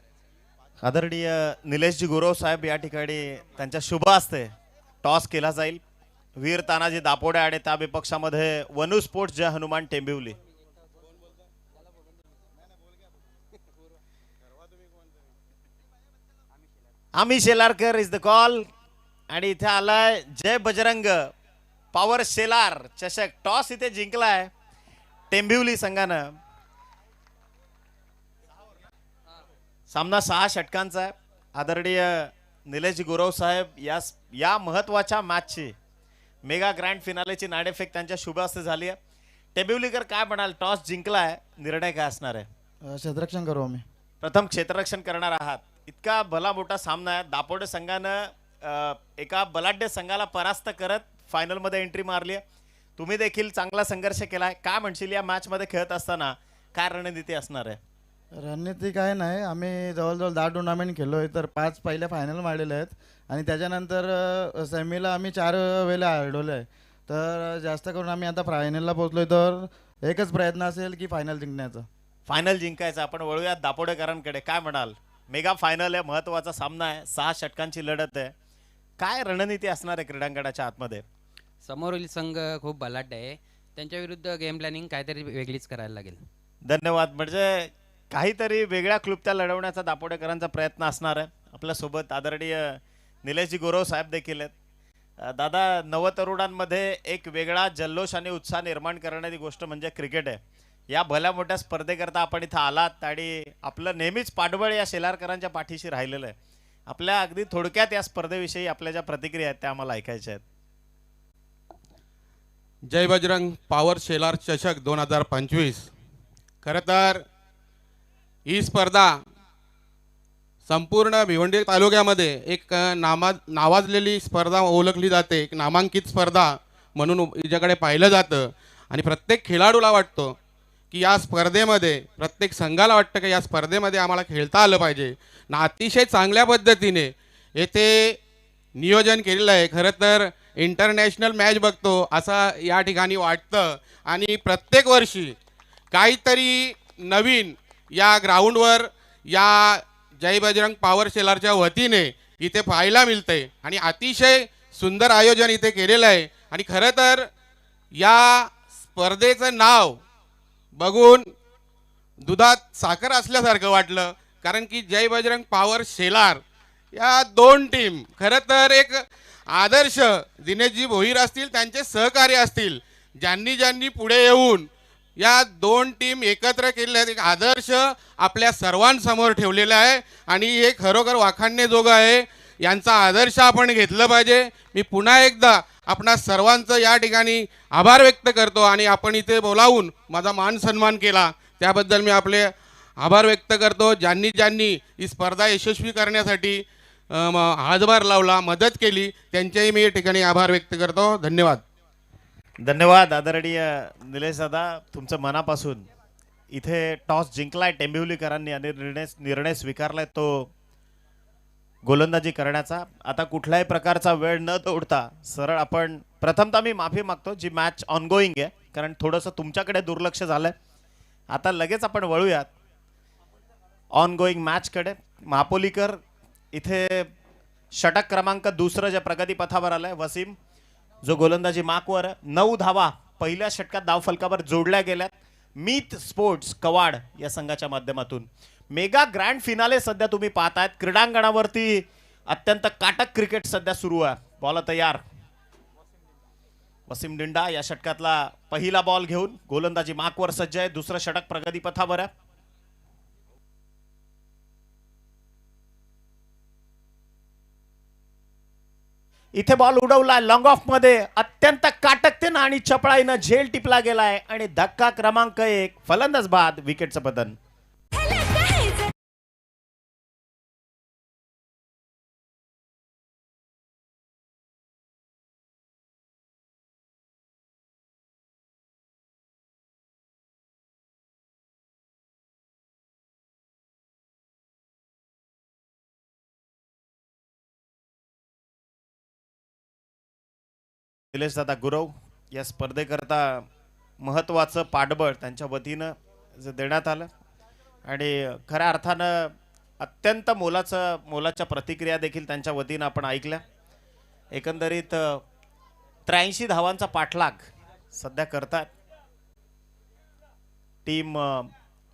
आदरणीय निलेशजी गुरव साहेब या ठिकाणी त्यांच्या शुभ हस्ते टॉस केला जाईल. वीर तानाजी दापोडे आणि त्या विपक्षामध्ये वनू स्पोर्ट्स जय हनुमान टेंबिवली. आम्ही शेलारकर इज द कॉल आणि इथे आलाय जय बजरंग पॉवर शेलार चषक. टॉस इथे जिंकलाय टेंबिवली संघानं. सामना 6 षटकांचा आहे. आदरणीय निलेश गुरव साहेब या महत्वाच्या मॅचची मेगा ग्रँड फिनालेची नाणेफेक त्यांच्या शुभ हस्ते झाली आहे. टेंबिवलीकर काय म्हणाल, टॉस जिंकलाय, निर्णय काय असणार आहे? क्षेत्ररक्षण करू आम्ही. प्रथम क्षेत्ररक्षण करणार आहात. इतका भला मोठा सामना आहे. दापोडे संघानं एका बलाढ्य संघाला परास्त करत फायनल मध्ये एंट्री मारली आहे. तुम्ही देखील चांगला संघर्ष केलाय. काय म्हणशील या मॅच मध्ये खेळत असताना काय रणनीती असणार आहे? रणनीती काय नाही, आम्ही जवळजवळ 10 टुर्नामेंट खेळलो आहे, तर 5 पहिल्या फायनल मारलेले आहेत आणि त्याच्यानंतर सेमीला आम्ही 4 वेळेला हरवलं आहे. तर जास्त करून आम्ही आता फायनलला पोहोचलोय, तर एकच प्रयत्न असेल की फायनल जिंकण्याचा. फायनल जिंकायचं. आपण वळूयात दापोडेकरांकडे. काय म्हणाल, मेगा फायनल आहे, महत्वाचा सामना आहे, 6 षटकांची लढत आहे, काय रणनीती असणार आहे क्रीडांगणाच्या आतमध्ये? समोरील संघ खूप बलाढ्य आहे, त्यांच्या विरुद्ध गेम प्लॅनिंग काहीतरी वेगळीच करायला लागेल. धन्यवाद. म्हणजे काहीतरी वेगळ्या क्लुप्त्या लढवण्याचा दापोडेकरांचा प्रयत्न असणार आहे. आपल्यासोबत आदरणीय निलेशजी गुरव साहेब देखील आहेत. दादा, नवतरुणांमध्ये एक वेगळा जल्लोष आणि उत्साह निर्माण करणारी गोष्ट म्हणजे क्रिकेट आहे. या भल्या मोठ्या स्पर्धेकरता आपण इथं आलात आणि आपलं नेहमीच पाठबळ या शेलारकरांच्या पाठीशी राहिलेलं आहे. आपल्या अगदी थोडक्यात या स्पर्धेविषयी आपल्या ज्या प्रतिक्रिया आहेत त्या आम्हाला ऐकायच्या आहेत. जय बजरंग पॉवर शेलार चषक 2025. खरं तर ही स्पर्धा संपूर्ण भिवंडी तालुक्यामध्ये एक नावाजलेली स्पर्धा ओळखली जाते, एक नामांकित स्पर्धा म्हणून हिच्याकडे पाहिलं जातं आणि प्रत्येक खेळाडूला वाटतो की या स्पर्धेमध्ये, प्रत्येक संघाला वाटतं की या स्पर्धेमध्ये आम्हाला खेळता आलं पाहिजे ना. अतिशय चांगल्या पद्धतीने येथे नियोजन केलेलं आहे. खरं तर इंटरनॅशनल मॅच बघतो असं या ठिकाणी वाटतं आणि प्रत्येक वर्षी काहीतरी नवीन या ग्राउंडवर या जय बजरंग पॉवर शेलारच्या वतीने इथे पाहायला मिळते आणि अतिशय सुंदर आयोजन इथे केलेलं आहे. आणि खरं तर या स्पर्धेचं नाव बघून दुधात साखर असल्यासारखं वाटलं, कारण की जय बजरंग पॉवर शेलार या 2 टीम खरं तर एक आदर्श, दिनेशजी भोईर असतील, त्यांचे सहकारी असतील, ज्यांनी पुढे येऊन या 2 टीम एकत्र केलेल्या, एक आदर्श आपल्या सर्वांसमोर ठेवलेला आहे आणि हे खरोखर वाखाणण्याजोगं आहे. यांचा आदर्श आपण घेतलं पाहिजे. मी पुन्हा एकदा आपणा सर्वांचं या ठिकाणी आभार व्यक्त करतो आणि आपण इथे बोलावून माझा मान सन्मान केला त्याबद्दल मी आपले आभार व्यक्त करतो. ज्यांनी ही स्पर्धा यशस्वी करण्यासाठी हातभार लावला, मदत केली, त्यांचेही मी या ठिकाणी आभार व्यक्त करतो. धन्यवाद. धन्यवाद आदरणीय निलेश दादा, तुमचं मनापासून. इथे टॉस जिंकलाय टेंबिवलीकरांनी आणि निर्णय स्वीकारलाय तो गोलंदाजी करण्याचा. आता कुठल्याही प्रकारचा वेळ न तोडता सरळ आपण प्रथमतः मी माफी मागतो, जी मॅच ऑनगोईंग आहे, कारण थोडंसं तुमच्याकडे दुर्लक्ष झालंय. आता लगेच आपण वळूयात ऑनगोईंग मॅचकडे. महापोलीकर इथे षटक क्रमांक 2 ज्या प्रगतीपथावर आलाय, वसीम जो गोलंदाजी मार्कवर 9 धावा पहिल्या षटकात धावफलकावर जोडल्या गेल्यात मीत स्पोर्ट्स कवाड या संघाच्या माध्यमातून. मेगा ग्रँड फिनाले सध्या तुम्ही पाहतायत. क्रीडांगणावरती अत्यंत काटक क्रिकेट सध्या सुरू आहे. बॉल तयार, वसीम डिंडा या षटकातला पहिला बॉल घेऊन गोलंदाजी मार्कवर सज्ज आहे. दुसरं षटक प्रगतीपथावर आहे. इथे बॉल उडवला लॉंग ऑफ मध्ये, अत्यंत काटकतेनं आणि चपळाईनं झेल टिपला गेलाय आणि धक्का क्रमांक 1, फलंदाज बाद, विकेटचं पतन. निलेश दादा गुरव या स्पर्धेकरता महत्त्वाचं पाठबळ त्यांच्या वतीनं जे देण्यात आलं आणि खऱ्या अर्थानं अत्यंत मोलाच्या प्रतिक्रिया देखील त्यांच्या वतीनं आपण ऐकल्या. एकंदरीत 83 धावांचा पाठलाग सध्या करतात टीम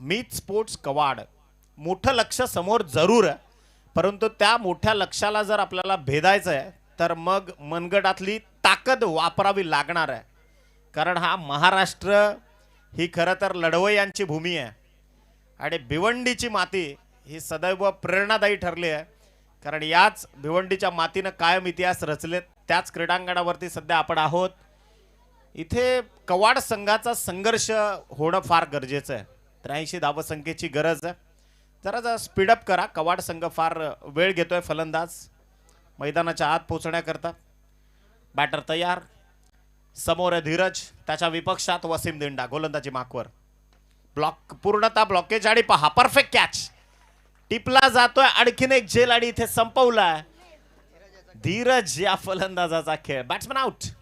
मीत स्पोर्ट्स कवाड. मोठं लक्ष समोर जरूर आहे, परंतु त्या मोठ्या लक्ष्याला जर आपल्याला भेदायचं आहे तर मग मनगटातली ताकद वापरावी लागणार आहे. कारण हा महाराष्ट्र ही खरं तर लढवय्यांची भूमी आहे आणि भिवंडीची माती ही सदैव प्रेरणादायी ठरली आहे. कारण याच भिवंडीच्या मातीनं कायम इतिहास रचलेत. त्याच क्रीडांगणावरती सध्या आपण आहोत. इथे कवाड संघाचा संघर्ष होणं फार गरजेचं आहे. 83 धावसंख्येची गरज आहे. जरा स्पीडअप करा. कवाड संघ फार वेळ घेतोय. फलंदाज मैदानाच्या आत पोहोचण्याकरता. बॅटर तयार. समोर आहे धीरज, त्याच्या विपक्षात वसीम दिंडा गोलंदाजी माकवर. ब्लॉक पूर्णतः ब्लॉकेज आणि पहा परफेक्ट कॅच. टिपला जातोय आणखीन एक झेल आणि इथे संपवलाय धीरज या फलंदाजाचा खेळ. Batsman out.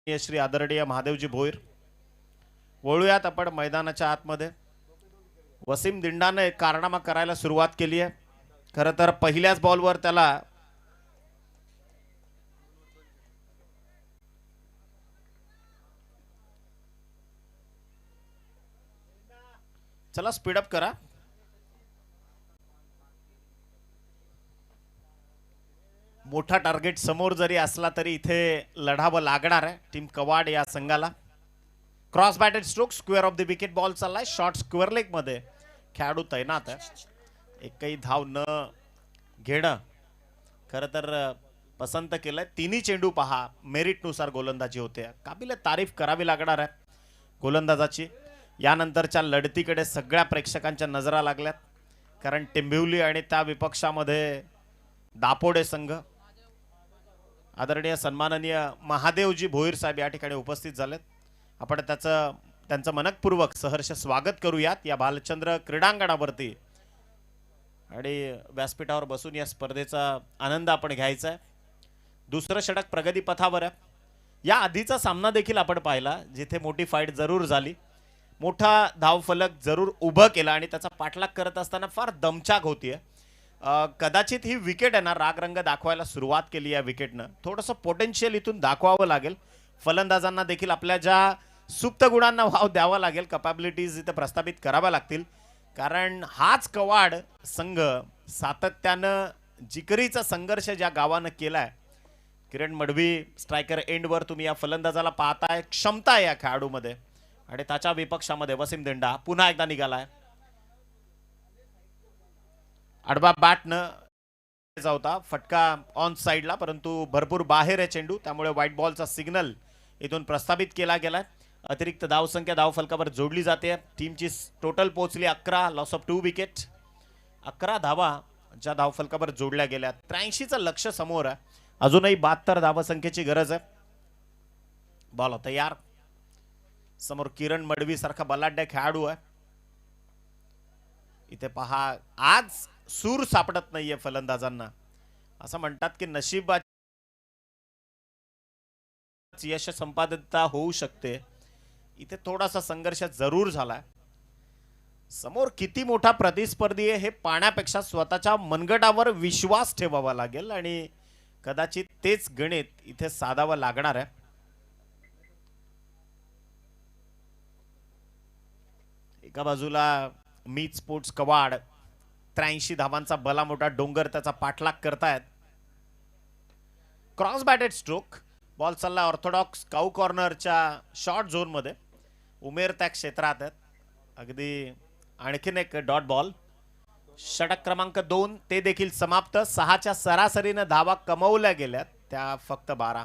श्री आदरणीय महादेवजी भोईर. वळूयात आपण मैदानाच्या आतमध्ये. वसीम दिंडाने कारनामा करायला सुरुवात केली आहे. खरं तर पहिल्याच बॉलवर त्याला चला स्पीडअप करा. मोठा टार्गेट समोर जरी असला तरी इथे लढावं लागणार आहे टीम कवाड या संघाला. Cross batted stroke square off the wicket ball चाललाय. शॉर्ट स्क्वेअर लेग मध्ये खेळाडू तैनात आहे. एकही धाव न घेणं खरं तर पसंत केलंय. तिन्ही चेंडू पहा मेरिटनुसार गोलंदाजी होते. काबिल तारीफ करावी लागणार आहे गोलंदाजाची. यानंतरच्या लढतीकडे सगळ्या प्रेक्षकांच्या नजरा लागल्यात. कारण टिंबिवली आणि त्या विपक्षामध्ये दापोडे संघ. आदरणीय सन्माननीय महादेवजी भोईर साहेब या ठिकाणी उपस्थित झालेत. आपण त्यांचं मनपूर्वक सहर्ष स्वागत करूयात या भालचंद्र क्रीडांगणावरती आणि व्यासपीठावर बसून या स्पर्धेचा आनंद आपण घ्यायचा आहे. दुसरं षटक प्रगतीपथावर आहे. या आधीचा सामना देखील आपण पाहिला जिथे मोठी फाईट जरूर झाली. मोठा धावफलक जरूर उभं केला आणि त्याचा पाठलाग करत असताना फार दमछाक होतीये. कदाचित ही विकेट आहे ना रागरंग दाखवायला सुरुवात केली या विकेटनं. थोडंसं पोटेन्शियल इथून दाखवावं लागेल. फलंदाजांना देखील आपल्या ज्या सुप्त गुणांना वाव द्यावा लागेल. कॅपॅबिलिटीज इथे प्रस्थापित कराव्या लागतील. कारण हाच कवाड संघ सातत्यानं जिकरीचा संघर्ष ज्या गावानं केलाय. किरण मडवी स्ट्रायकर एंडवर तुम्ही या फलंदाजाला पाहताय. क्षमता आहे या खेळाडूमध्ये आणि त्याच्या विपक्षामध्ये वसीम दिंडा पुन्हा एकदा निघालाय. आडवा बॅटनं होता फटका ऑन साइडला, परंतु भरपूर बाहेर आहे चेंडू. त्यामुळे व्हाईट बॉलचा सिग्नल इथून प्रस्थापित केला गेलाय. अतिरिक्त धावसंख्या धावफलकावर जोडली जाते. टीमची टोटल पोहोचली 11. Loss of 2 wicket. 11 धावा ज्या धावफलकावर जोडल्या गेल्या. 83चं लक्ष समोर आहे. अजूनही 72 धावसंख्येची गरज आहे. बॉल तयार. समोर किरण मडवी सारखा बलाढ्य खेळाडू आहे. इथे पहा आज सूर सापडत नाहीये फलंदाजांना. असं म्हणतात की नशिबाची यश संपादितता होऊ शकते. इथे थोडासा संघर्ष जरूर झालाय. समोर किती मोठा प्रतिस्पर्धी आहे हे पाहण्यापेक्षा स्वतःच्या मनगटावर विश्वास ठेवावा लागेल आणि कदाचित तेच गणित इथे साधावं लागणार आहे. एका बाजूला मीत स्पोर्ट्स कवाड 83 धावांचा भला मोठा डोंगर त्याचा पाठलाग करतायत. क्रॉस बॅटेड स्ट्रोक बॉल चालला ऑर्थोडॉक्स काऊ कॉर्नरच्या शॉर्ट झोनमध्ये. उमेर त्या क्षेत्रात आहेत. अगदी आणखीन एक डॉट बॉल. षटक क्रमांक 2 ते देखील समाप्त. 6च्या सरासरीने धावा कमवल्या गेल्यात त्या फक्त 12.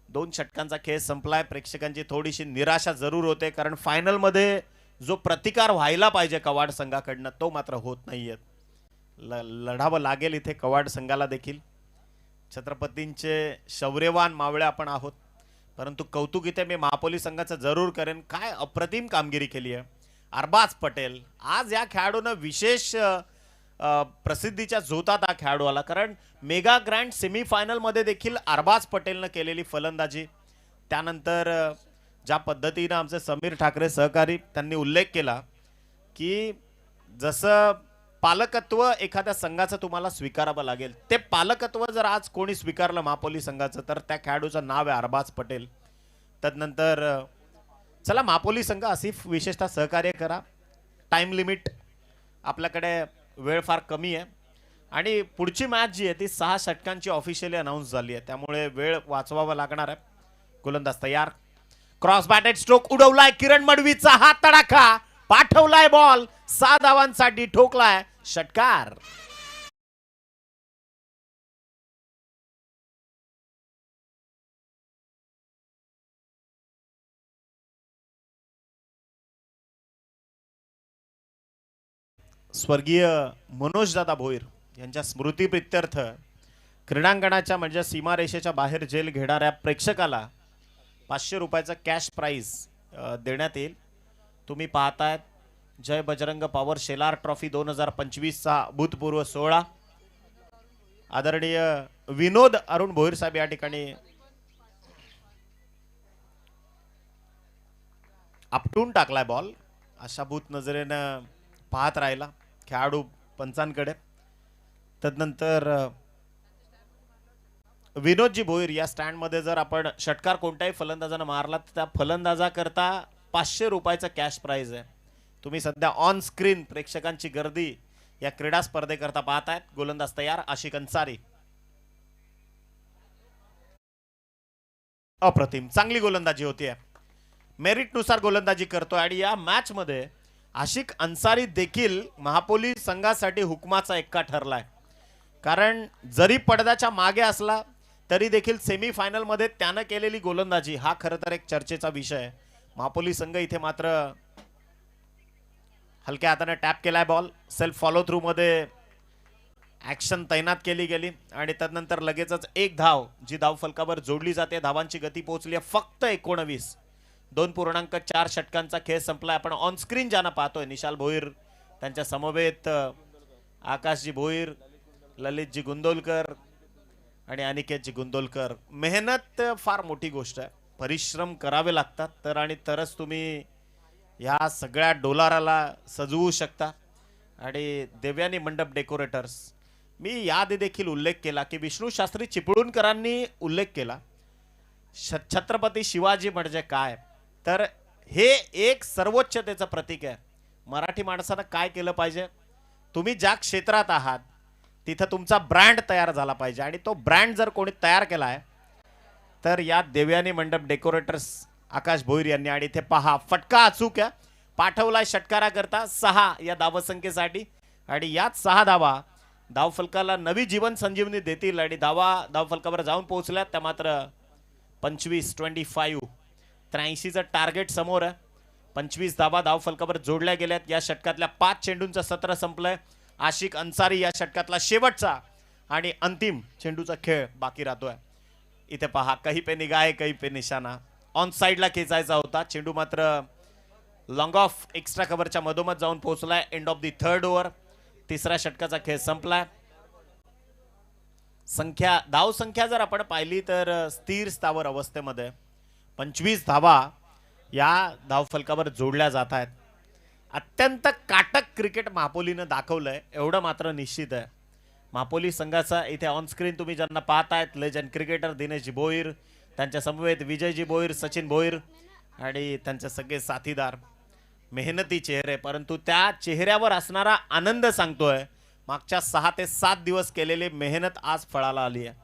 2 षटकांचा खेळ संपलाय. प्रेक्षकांची थोडीशी निराशा जरूर होते कारण फायनल मध्ये जो प्रतिकार व्हायला पाहिजे कवाड संघाकडनं तो मात्र होत नाहीये. लढावं लागेल इथे कवाड संघाला देखील. छत्रपतींचे शौर्यवान मावळे आपण आहोत, परंतु कौतुक इथे मी महापोली संघाचं जरूर करेन. काय अप्रतिम कामगिरी केली आहे अरबाज पटेल. आज या खेळाडूनं विशेष प्रसिद्धीच्या झोतात हा खेळाडू आला कारण मेगा ग्रँड सेमीफायनल मध्ये देखील अरबाज पटेलनं केलेली फलंदाजी, त्यानंतर ज्या पद्धतीनं आमचे समीर ठाकरे सहकारी त्यांनी उल्लेख केला की जसं पालकत्व एखाद्या संघाचं तुम्हाला स्वीकारावं लागेल, ते पालकत्व जर आज कोणी स्वीकारलं महापोली संघाचं तर त्या खेळाडूचं नाव आहे अरबाज पटेल. तदनंतर चला महापोली संघ अशी विशेषतः सहकार्य करा. टाइम लिमिट आपल्याकडे वेळ फार कमी आहे आणि पुढची मॅच जी आहे ती 6 षटकांची ऑफिशियली अनाऊन्स झाली आहे, त्यामुळे वेळ वाचवावा लागणार आहे. गोलंदाज तयार. क्रॉस बॅटेड स्ट्रोक उडवलाय किरण मडवीचा. हा तडाखा पाठवलाय बॉल. 6 धावांसाठी ठोकलाय षटकार. स्वर्गीय मनोजदादा भोईर यांच्या स्मृतीप्रित्यर्थ क्रीडांगणाच्या म्हणजे सीमारेषेच्या बाहेर जेल घेणाऱ्या प्रेक्षकाला 500 रुपयाचा कॅश प्राइज देण्यात येईल. तुम्ही पाहतायत जय बजरंग पॉवर शेलार ट्रॉफी 2025चा भूतपूर्व सोहळा. आदरणीय विनोद अरुण भोईर साहेब या ठिकाणी आपटून टाकलाय बॉल. आशाभूत नजरेनं पाहत राहिला खेळाडू पंचांकडे. तदनंतर विनोदजी भोईर या स्टँड मध्ये जर आपण षटकार कोणत्याही फलंदाजानं मारला तर त्या फलंदाजाकरता 500 रुपयाचा कॅश प्राइज आहे. तुम्ही सध्या ऑन स्क्रीन प्रेक्षकांची गर्दी या क्रीडा स्पर्धेकरता पाहतायत. गोलंदाज तयार. आशिक अन्सारी. अप्रतिम चांगली गोलंदाजी होतीये. मेरिट नुसार गोलंदाजी करतोय आणि या मॅच मध्ये आशिक अन्सारी देखील महापोली संघासाठी हुकमाचा एक्का ठरलाय. कारण जरी पडद्याच्या मागे असला तरी देखील सेमीफायनल मध्ये त्यानं केलेली गोलंदाजी हा खरं तर एक चर्चेचा विषय आहे. महापोली संघ इथे मात्र हलक्या हाताने टॅप केलाय बॉल. सेल्फ फॉलो थ्रू मध्ये ऍक्शन तैनात केली गेली आणि तदनंतर लगेचच एक धाव जी धाव फलकावर जोडली जाते. धावांची गती पोहोचली आहे फक्त 19. 2.4 षटकांचा खेळ संपलाय. आपण ऑन स्क्रीन ज्यांना पाहतोय निशाल भोईर, त्यांच्या समवेत आकाशजी भोईर, ललितजी गुंदोलकर आणि अनिकेतजी गुंदोलकर. मेहनत फार मोठी गोष्ट आहे. परिश्रम करावे लागतात तर आणि तरच तुम्ही ह्या सगळ्या डोलाराला सजवू शकता. आणि देवयानी मंडप डेकोरेटर्स मी याआधी देखील उल्लेख केला की विष्णू शास्त्री चिपळूणकरांनी उल्लेख केला छत्रपती शिवाजी म्हणजे काय, तर हे एक सर्वोच्चतेचं प्रतीक आहे. मराठी माणसानं काय केलं पाहिजे, तुम्ही ज्या क्षेत्रात आहात तिथं तुमचा ब्रँड तयार झाला पाहिजे आणि तो ब्रँड जर कोणी तयार केलाय तर या देवयानी मंडप डेकोरेटर्स आकाश भोईर यांनी. आणि इथे पहा फटका अचूक आहे. पाठवलाय षटकाराकरता 6 या धावसंख्येसाठी आणि याच 6 धावा धावफलकाला नवी जीवन संजीवनी देतील आणि धावा धावफलकावर जाऊन पोहोचल्या त्या मात्र 25 83चं टार्गेट समोर आहे. 25 धावा धावफलकावर जोडल्या गेल्यात. या षटकातल्या 5 चेंडूंचं सत्र संपलंय. आशिक अन्सारी या षटकातला शेवटचा आणि अंतिम चेंडूचा खेळ बाकी राहतोय. इथे पहा कहीं पे निगाह है कहीं पे निशाणा. ऑन साइडला खेचायचा होता चेंडू मात्र लॉंग ऑफ एक्स्ट्रा कव्हरच्या मधोमध जाऊन पोहोचलाय. End of the 3rd over. 3ऱ्या षटकाचा खेळ संपलाय. धाव संख्या जर आपण पाहिली तर स्थिर स्थावर अवस्थेमध्ये 25 धावा या धावफलकावर जोडल्या जात आहेत. अत्यंत काटक क्रिकेट महापोलीनं दाखवलंय एवढं मात्र निश्चित आहे. महापोली संघाचा इथे ऑन स्क्रीन तुम्ही ज्यांना पाहतायत लेजंड क्रिकेटर दिनेशजी भोईर, त्यांच्या समवेत विजयजी भोईर, सचिन भोईर आणि त्यांचे सगळे साथीदार. मेहनती चेहरे, परंतु त्या चेहऱ्यावर असणारा आनंद सांगतोय मागच्या 6 ते 7 दिवस केलेली मेहनत आज फळाला आली आहे.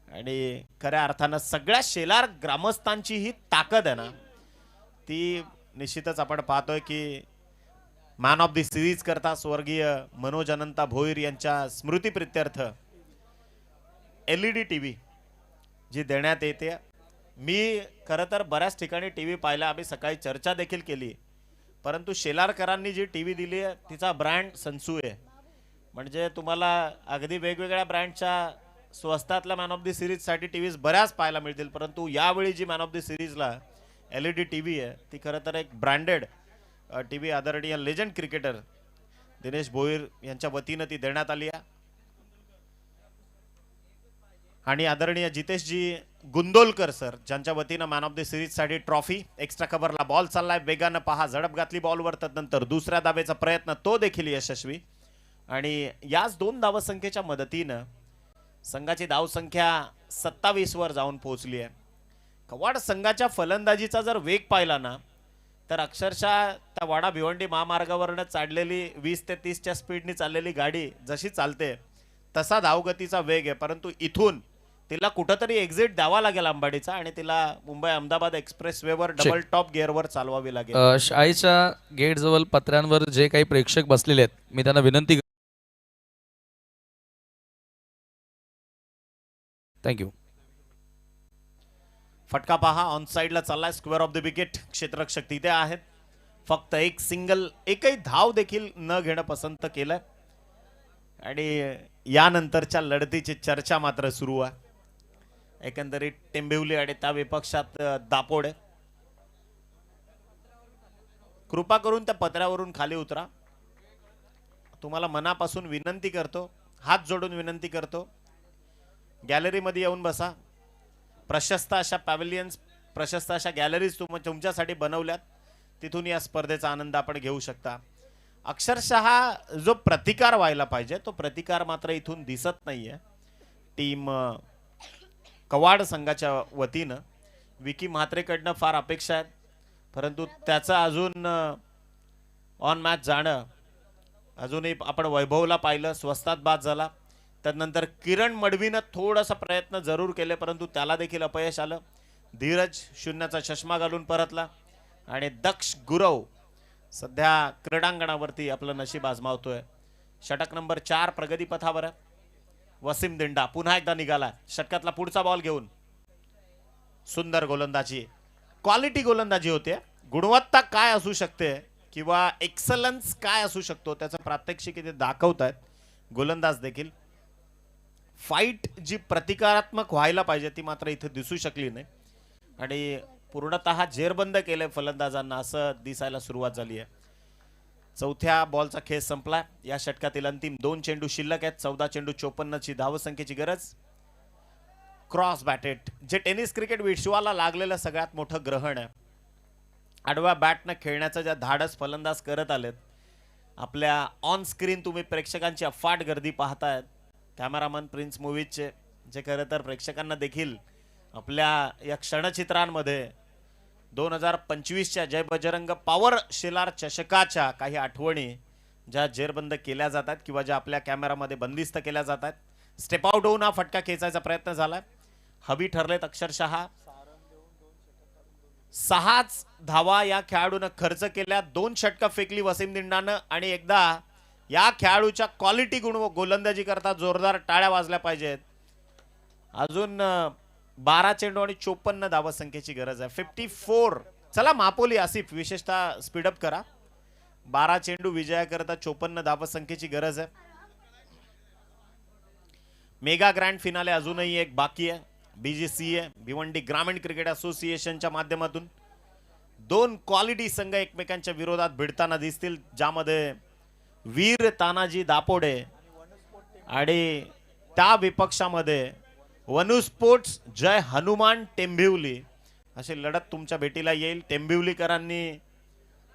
आणि खऱ्या अर्थानं सगळ्या शेलार ग्रामस्थांची ही ताकद आहे ना, ती निश्चितच आपण पाहतोय की मॅन ऑफ द सिरीज करता स्वर्गीय मनोज अनंता भोईर यांच्या स्मृतीप्रित्यर्थ LED TV जी देण्यात येते. मी खरं तर बऱ्याच ठिकाणी TV पाहिला, आम्ही सकाळी चर्चा देखील केली, परंतु शेलारकरांनी जी TV दिली आहे तिचा ब्रँड संसू आहे. म्हणजे तुम्हाला अगदी वेगवेगळ्या ब्रँडच्या स्वस्तातल्या मॅन ऑफ द सिरीजसाठी TVज बऱ्याच पाहायला मिळतील, परंतु यावेळी जी मॅन ऑफ द सिरीजला LED TV आहे ती खरं तर एक ब्रँडेड TV आदरणीय लेजंड क्रिकेटर दिनेश भोईर यांच्या वतीनं ती देण्यात आली आहे. आणि आदरणीय जितेशजी गुंदोलकर सर ज्यांच्या वतीनं मॅन ऑफ द सिरीज साठी ट्रॉफी. एक्स्ट्रा कव्हरला बॉल चाललाय, वेगानं पहा, झडप घातली बॉलवर, तदनंतर दुसऱ्या धावेचा प्रयत्न, तो देखील यशस्वी. आणि याच 2 धावसंख्येच्या मदतीनं संघाची धावसंख्या 27 वर जाऊन पोहोचली आहे. कवाड संघाच्या फलंदाजीचा जर वेग पाहिला ना तर अक्षरशः त्या वाडा भिवंडी महामार्गावरनं चाललेली 20 ते 30च्या स्पीडनी चाललेली गाडी जशी चालते तसा धावगतीचा वेग आहे, परंतु इथून तिला कुठंतरी एक्झिट द्यावा लागेल अंबाडीचा आणि तिला मुंबई अहमदाबाद एक्सप्रेस वेवर डबल टॉप गिअरवर चालवावी लागेल. शाळेच्या गेट जवळ पत्र्यांवर जे काही प्रेक्षक बसलेले आहेत मी त्यांना विनंती. थँक्यू. फटका पहा, ऑन साइडला चाललाय, स्क्वेअर ऑफ द विकेट. क्षेत्ररक्षक तिथे आहेत, फक्त एक सिंगल, एकही धाव देखील न घेणं पसंत केलं. आणि यानंतरच्या लढतीची चर्चा मात्र सुरू आहे. एकंदरीत टेंबिवली आणि त्या विपक्षात दापोडे. कृपा करून त्या पत्र्यावरून खाली उतरा, तुम्हाला मनापासून विनंती करतो, हात जोडून विनंती करतो. गॅलरीमध्ये येऊन बसा. प्रशस्त अशा पॅव्हिलियन्स, प्रशस्त अशा गॅलरीज तुमच्यासाठी बनवल्यात, तिथून या स्पर्धेचा आनंद आपण घेऊ शकता. अक्षरशः जो प्रतिकार व्हायला पाहिजे तो प्रतिकार मात्र इथून दिसत नाहीये. टीम कवाड संघाच्या वतीनं विकी म्हात्रेकडनं फार अपेक्षा आहेत, परंतु त्याचं अजून ऑन मॅच जाणं, अजूनही आपण वैभवला पाहिलं स्वस्तात बाद झाला. त्यानंतर किरण मडवीनं थोडासा प्रयत्न जरूर केले, परंतु त्याला देखील अपयश आलं. धीरज 0चा चष्मा घालून परतला आणि दक्ष गुरव सध्या क्रीडांगणावरती आपलं नशीब आजमावतोय. षटक नंबर 4 प्रगतीपथावर आहे. वसीम दिंडा पुन्हा एकदा निघाला षटकातला पुढचा बॉल घेऊन. सुंदर गोलंदाजी, क्वालिटी गोलंदाजी होते. गुणवत्ता काय असू शकते किंवा एक्सलन्स काय असू शकतो त्याचं प्रात्यक्षिक इथे दाखवतायत गोलंदाज देखील. फाईट जी प्रतिकारात्मक व्हायला पाहिजे ती मात्र इथे दिसू शकली नाही आणि पूर्णतः जेरबंद केले फलंदाजांना असं दिसायला सुरुवात झाली आहे. चौथ्या बॉलचा खेळ संपला. या षटकातील अंतिम 2 चेंडू शिल्लक आहेत. 14 चेंडू 54ची धावसंख्येची गरज. क्रॉस बॅटेड जे टेनिस क्रिकेट विश्वाला लागलेलं सगळ्यात मोठं ग्रहण आहे. आडव्या बॅटनं खेळण्याचं ज्या धाडस फलंदाज करत आलेत, आपल्या ऑन स्क्रीन तुम्ही प्रेक्षकांची अफाट गर्दी पाहतायत. कॅमेरामन प्रिन्स मूवीजचे, जे खरं तर प्रेक्षकांना देखील आपल्या या क्षणचित्रांमध्ये 2025च्या जय बजरंग पॉवर शेलार चषकाच्या काही आठवणी ज्या जेरबंद केल्या जातात किंवा ज्या आपल्या कॅमेरामध्ये बंदिस्त केल्या जातात. स्टेप आउट होऊन हा फटका खेचायचा प्रयत्न झालाय. हवी ठरलेत अक्षरशः 6च धावा या खेळाडूनं खर्च केल्या. 2 षटकं फेकली वसीम दिंडानं आणि एकदा या खेळाडूच्या क्वालिटी गुण गोलंदाजी करता जोरदार टाळ्या वाजल्या पाहिजेत. अजून 12 चेंडू आणि 54 धावसंख्येची गरज आहे. 54. चला मापोली आसिफ विशेषतः स्पीडअप करा. 12 चेंडू विजयाकरता 54 धावसंख्येची गरज आहे. मेगा ग्रँड फिनाले अजूनही एक बाकी आहे. BGCA भिवंडी ग्रामीण क्रिकेट असोसिएशनच्या माध्यमातून 2 क्वालिटी संघ एकमेकांच्या विरोधात भिडताना दिसतील, ज्यामध्ये वीर तानाजी दापोडे आणि त्या विपक्षामध्ये वनू स्पोर्ट्स जय हनुमान टेंबिवली अशी लढत तुमच्या भेटीला येईल. टेंबिवलीकरांनी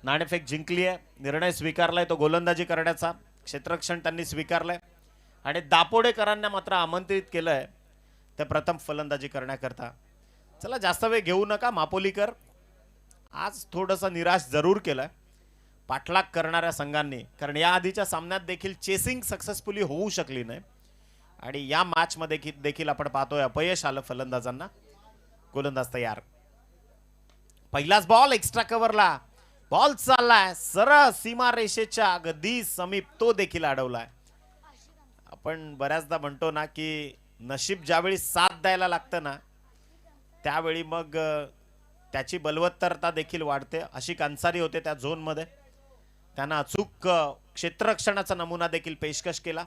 नाणेफेक जिंकली आहे, निर्णय स्वीकारलाय तो गोलंदाजी करण्याचा. क्षेत्ररक्षण त्यांनी स्वीकारलंय आणि दापोडेकरांना मात्र आमंत्रित केलंय ते प्रथम फलंदाजी करण्याकरता. चला जास्त वेळ घेऊ नका मापोलीकर. आज थोडंसं निराश जरूर केलंय पाठलाग करणाऱ्या संघांनी, कारण या आधीच्या सामन्यात देखील चेसिंग सक्सेसफुली होऊ शकली नाही. आणि या मॅच मध्ये देखील आपण पाहतोय अपयश आलं फलंदाजांना. गोलंदाज तयार. पहिलाच बॉल एक्स्ट्रा कव्हरला. बॉल चाललाय सरळ सीमा रेषेच्या अगदी समीप, तो देखील अडवलाय. आपण बऱ्याचदा म्हणतो ना की नशीब ज्यावेळी साथ द्यायला लागतं ना त्यावेळी मग त्याची बलवत्तरता देखील वाढते. अशी अन्सारी होते त्या झोन मध्ये, त्यांना अचूक क्षेत्ररक्षणाचा नमुना देखील पेशकश केला.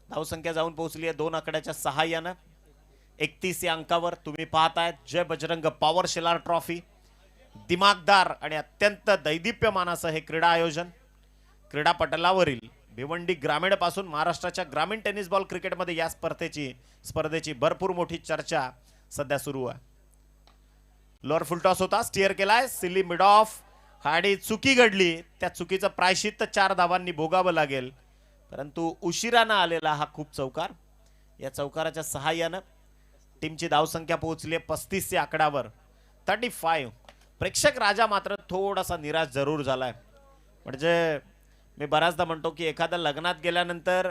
धावसंख्या जाऊन पोहोचली आहे 2 आकड्याच्या सहाय्यानं 31 या अंकावर. तुम्ही पाहताय जय बजरंग पॉवर शेलार ट्रॉफी. दिमागदार आणि अत्यंत दैदिप्यमान असं हे क्रीडा आयोजन. क्रीडा पटलावरील भिवंडी ग्रामीण पासून महाराष्ट्राच्या ग्रामीण टेनिस बॉल क्रिकेटमध्ये या स्पर्धेची भरपूर मोठी चर्चा सध्या सुरू आहे. लोअर फुल टॉस होता, स्टिअर केलाय, सिली मिड ऑफ आणि चुकी घडली. त्या चुकीचं प्रायश्चित्त 4 धावांनी भोगावं लागेल, परंतु उशिरानं आलेला हा खूप चौकार. या चौकाराच्या सहाय्यानं टीमची धावसंख्या पोहोचली 35 या आकड्यावर 35. प्रेक्षक राजा मात्र थोडासा निराश जरूर झालाय. म्हणजे मी बऱ्याचदा म्हणतो की एखाद्या लग्नात गेल्यानंतर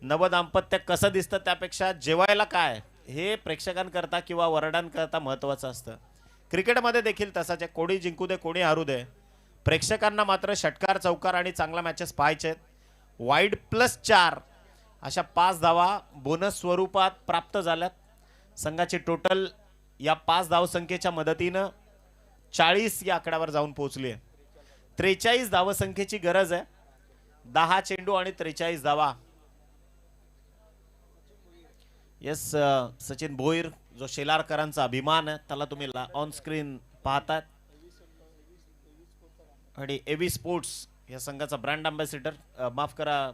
नवदाम्पत्य कसं दिसतं त्यापेक्षा जेवायला काय हे प्रेक्षकांकरता किंवा वर्डांकरता महत्वाचं असतं. क्रिकेटमध्ये देखील तसाच आहे. कोणी जिंकू दे कोणी हारू दे, प्रेक्षकांना मात्र षटकार चौकार आणि चांगला मॅचेस पाहायचे आहेत. वाईड +4 अशा 5 धावा बोनस स्वरूपात प्राप्त झाल्यात. संघाची टोटल या 5 धावसंख्येच्या मदतीनं 40 या आकड्यावर जाऊन पोहोचली आहे. 43 धावसंख्येची गरज आहे. 10 चेंडू आणि 43 धावा. येस, सचिन भोईर जो शेलारकरांचा अभिमान आहे त्याला तुम्ही ऑन स्क्रीन पाहतात. आणि एव्ही स्पोर्ट्स या संघाचा ब्रँड अँबॅसिडर, माफ करा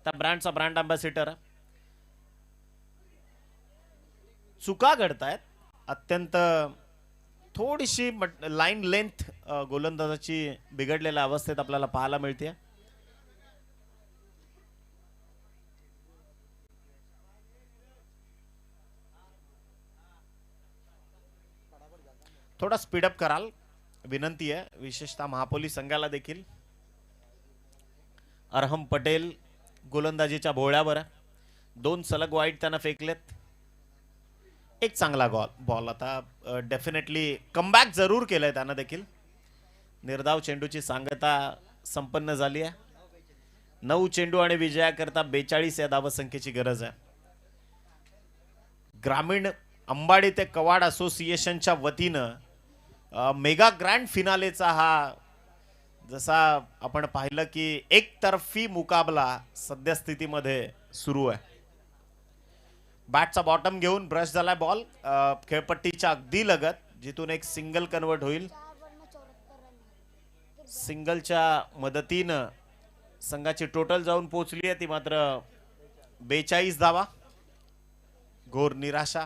त्या ब्रँडचा ब्रँड अँबॅसिडर. चुका घडतायत. अत्यंत थोडीशी लाईन लेंथ गोलंदाजाची बिघडलेल्या अवस्थेत आपल्याला पाहायला मिळते. थोडा स्पीडअप कराल विनंती आहे, विशेषतः महापोली संघाला देखील. अरहम पटेल गोलंदाजीच्या भोळ्यावर. 2 सलग वाईट त्यानं फेकलेत. एक चांगला बॉल. आता डेफिनेटली कमबॅक जरूर केलंय त्यानं देखील. निर्धाव चेंडूची सांगता संपन्न झाली आहे. 9 चेंडू आणि विजयाकरता 42 या धावसंख्येची गरज आहे. ग्रामीण अंबाडी ते कवाड असोसिएशनच्या वतीनं मेगा ग्रँड फिनालेचा हा, जसा आपण पाहिलं की एकतर्फी मुकाबला सद्यस्थितीमध्ये सुरू आहे. बॅटचा बॉटम घेऊन ब्रश झालाय बॉल खेळपट्टीच्या अगदी लगत, जिथून एक सिंगल कन्वर्ट होईल. सिंगलच्या मदतीनं संघाची टोटल जाऊन पोहोचली आहे ती मात्र 42 धावा. घोर निराशा.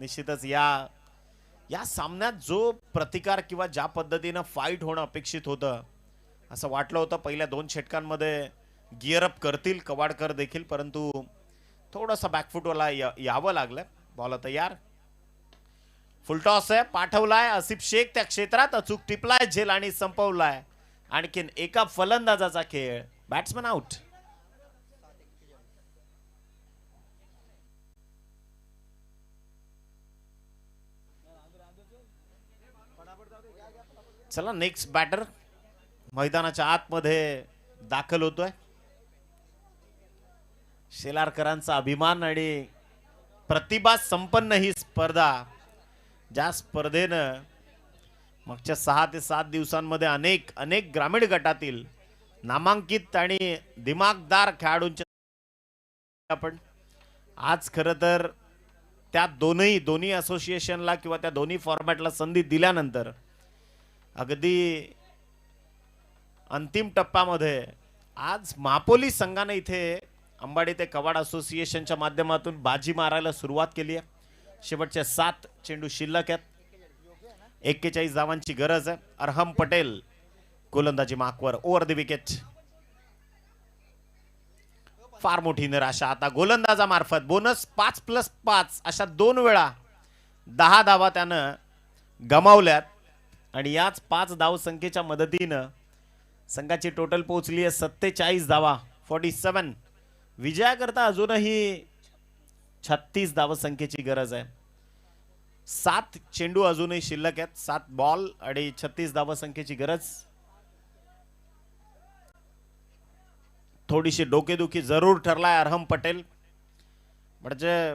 निश्चितच या सामन्यात जो प्रतिकार किंवा ज्या पद्धतीनं फाईट होणं अपेक्षित होतं असं वाटलं होतं. पहिल्या 2 षटकांमध्ये गिअर अप करतील कवाडकर देखील, परंतु थोडासा बॅकफुटवाला यावं लागलं. बॉल तयार. फुल टॉस आहे, पाठवलाय आसिफ शेख त्या क्षेत्रात, अचूक टिपलाय झेल आणि संपवलाय. आणखीन एका फलंदाजाचा खेळ. Batsman out. चला नेक्स्ट बॅटर मैदानाच्या आतमध्ये दाखल होतोय. शेलारकरांचा अभिमान आणि प्रतिभा संपन्न ही स्पर्धा, ज्या स्पर्धेनं मागच्या 6 ते 7 दिवसांमध्ये अनेक ग्रामीण गटातील नामांकित आणि दिमागदार खेळाडूंचे आपण आज खरं तर त्या दोन्ही असोसिएशनला किंवा त्या दोन्ही फॉर्मॅटला संधी दिल्यानंतर अगदी अंतिम टप्प्यामध्ये आज महापोली संघाने इथे अंबाडी ते कवाड असोसिएशनच्या माध्यमातून बाजी मारायला सुरुवात केली आहे. शेवटचे 7 चेंडू शिल्लक आहेत. 41 धावांची गरज आहे. अरहम पटेल गोलंदाजी मार्कवर. Over the wicket. फार मोठी निराशा. आता गोलंदाजामार्फत बोनस 5+5 अशा 2 वेळा 10 धावा त्यानं गमावल्यात आणि याच 5 धाव संख्येच्या मदतीनं संघाची टोटल पोहोचली आहे 47 धावा 47. विजयाकरता अजूनही 36 धावसंख्येची गरज आहे. 7 चेंडू अजूनही शिल्लक आहेत. 7 बॉल आणि 36 धावसंख्येची गरज. थोडीशी डोकेदुखी जरूर ठरलाय अरहम पटेल. म्हणजे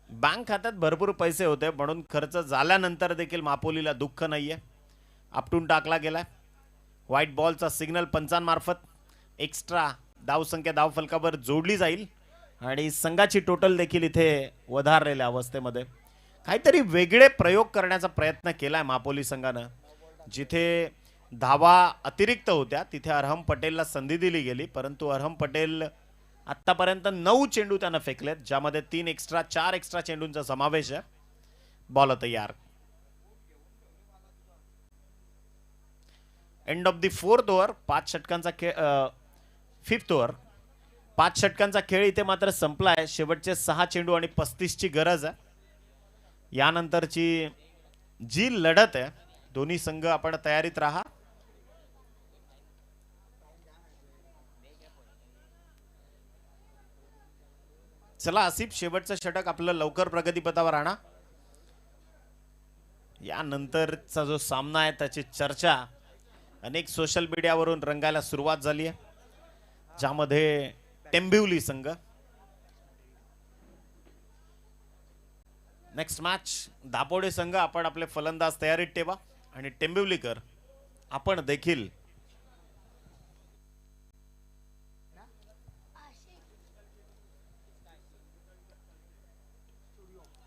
बँक खात्यात भरपूर पैसे होते म्हणून खर्च झाल्यानंतर देखील मापोलीला दुःख नाहीये. आपटून टाकला गेलाय. व्हाईट बॉलचा सिग्नल पंचांमार्फत एक्स्ट्रा धावसंख्या धावफलकावर जोडली जाईल आणि संघाची टोटल देखील इथे वधारलेल्या अवस्थेमध्ये. काहीतरी वेगळे प्रयोग करण्याचा प्रयत्न केलाय मापोली संघानं. जिथे धावा अतिरिक्त होत्या तिथे अरहम पटेलला संधी दिली गेली, परंतु अरहम पटेल आतापर्यंत 9 चेंडू त्यानं फेकलेत, ज्यामध्ये 4 एक्स्ट्रा चेंडूंचा समावेश आहे. बॉल तयार. End of the 4th over. 5 षटकांचा खेळ. 5th over. 5 षटकांचा खेळ इथे मात्र संपलाय. शेवटचे 6 चेंडू आणि 35 ची गरज आहे. यानंतरची जी लढत आहे, दोन्ही संघ आपण तयारीत राहा. चला आसिफ, शेवटचं षटक आपलं लवकर प्रगतीपथावर आणा. यानंतरचा जो सामना आहे त्याची चर्चा अनेक सोशल मीडियावरून रंगायला सुरुवात झाली आहे, ज्यामध्ये टेंबिवली संघ. नेक्स्ट मॅच दापोडे संघ, आपण आपले फलंदाज तयारीत ठेवा आणि टेंबिवलीकर आपण देखील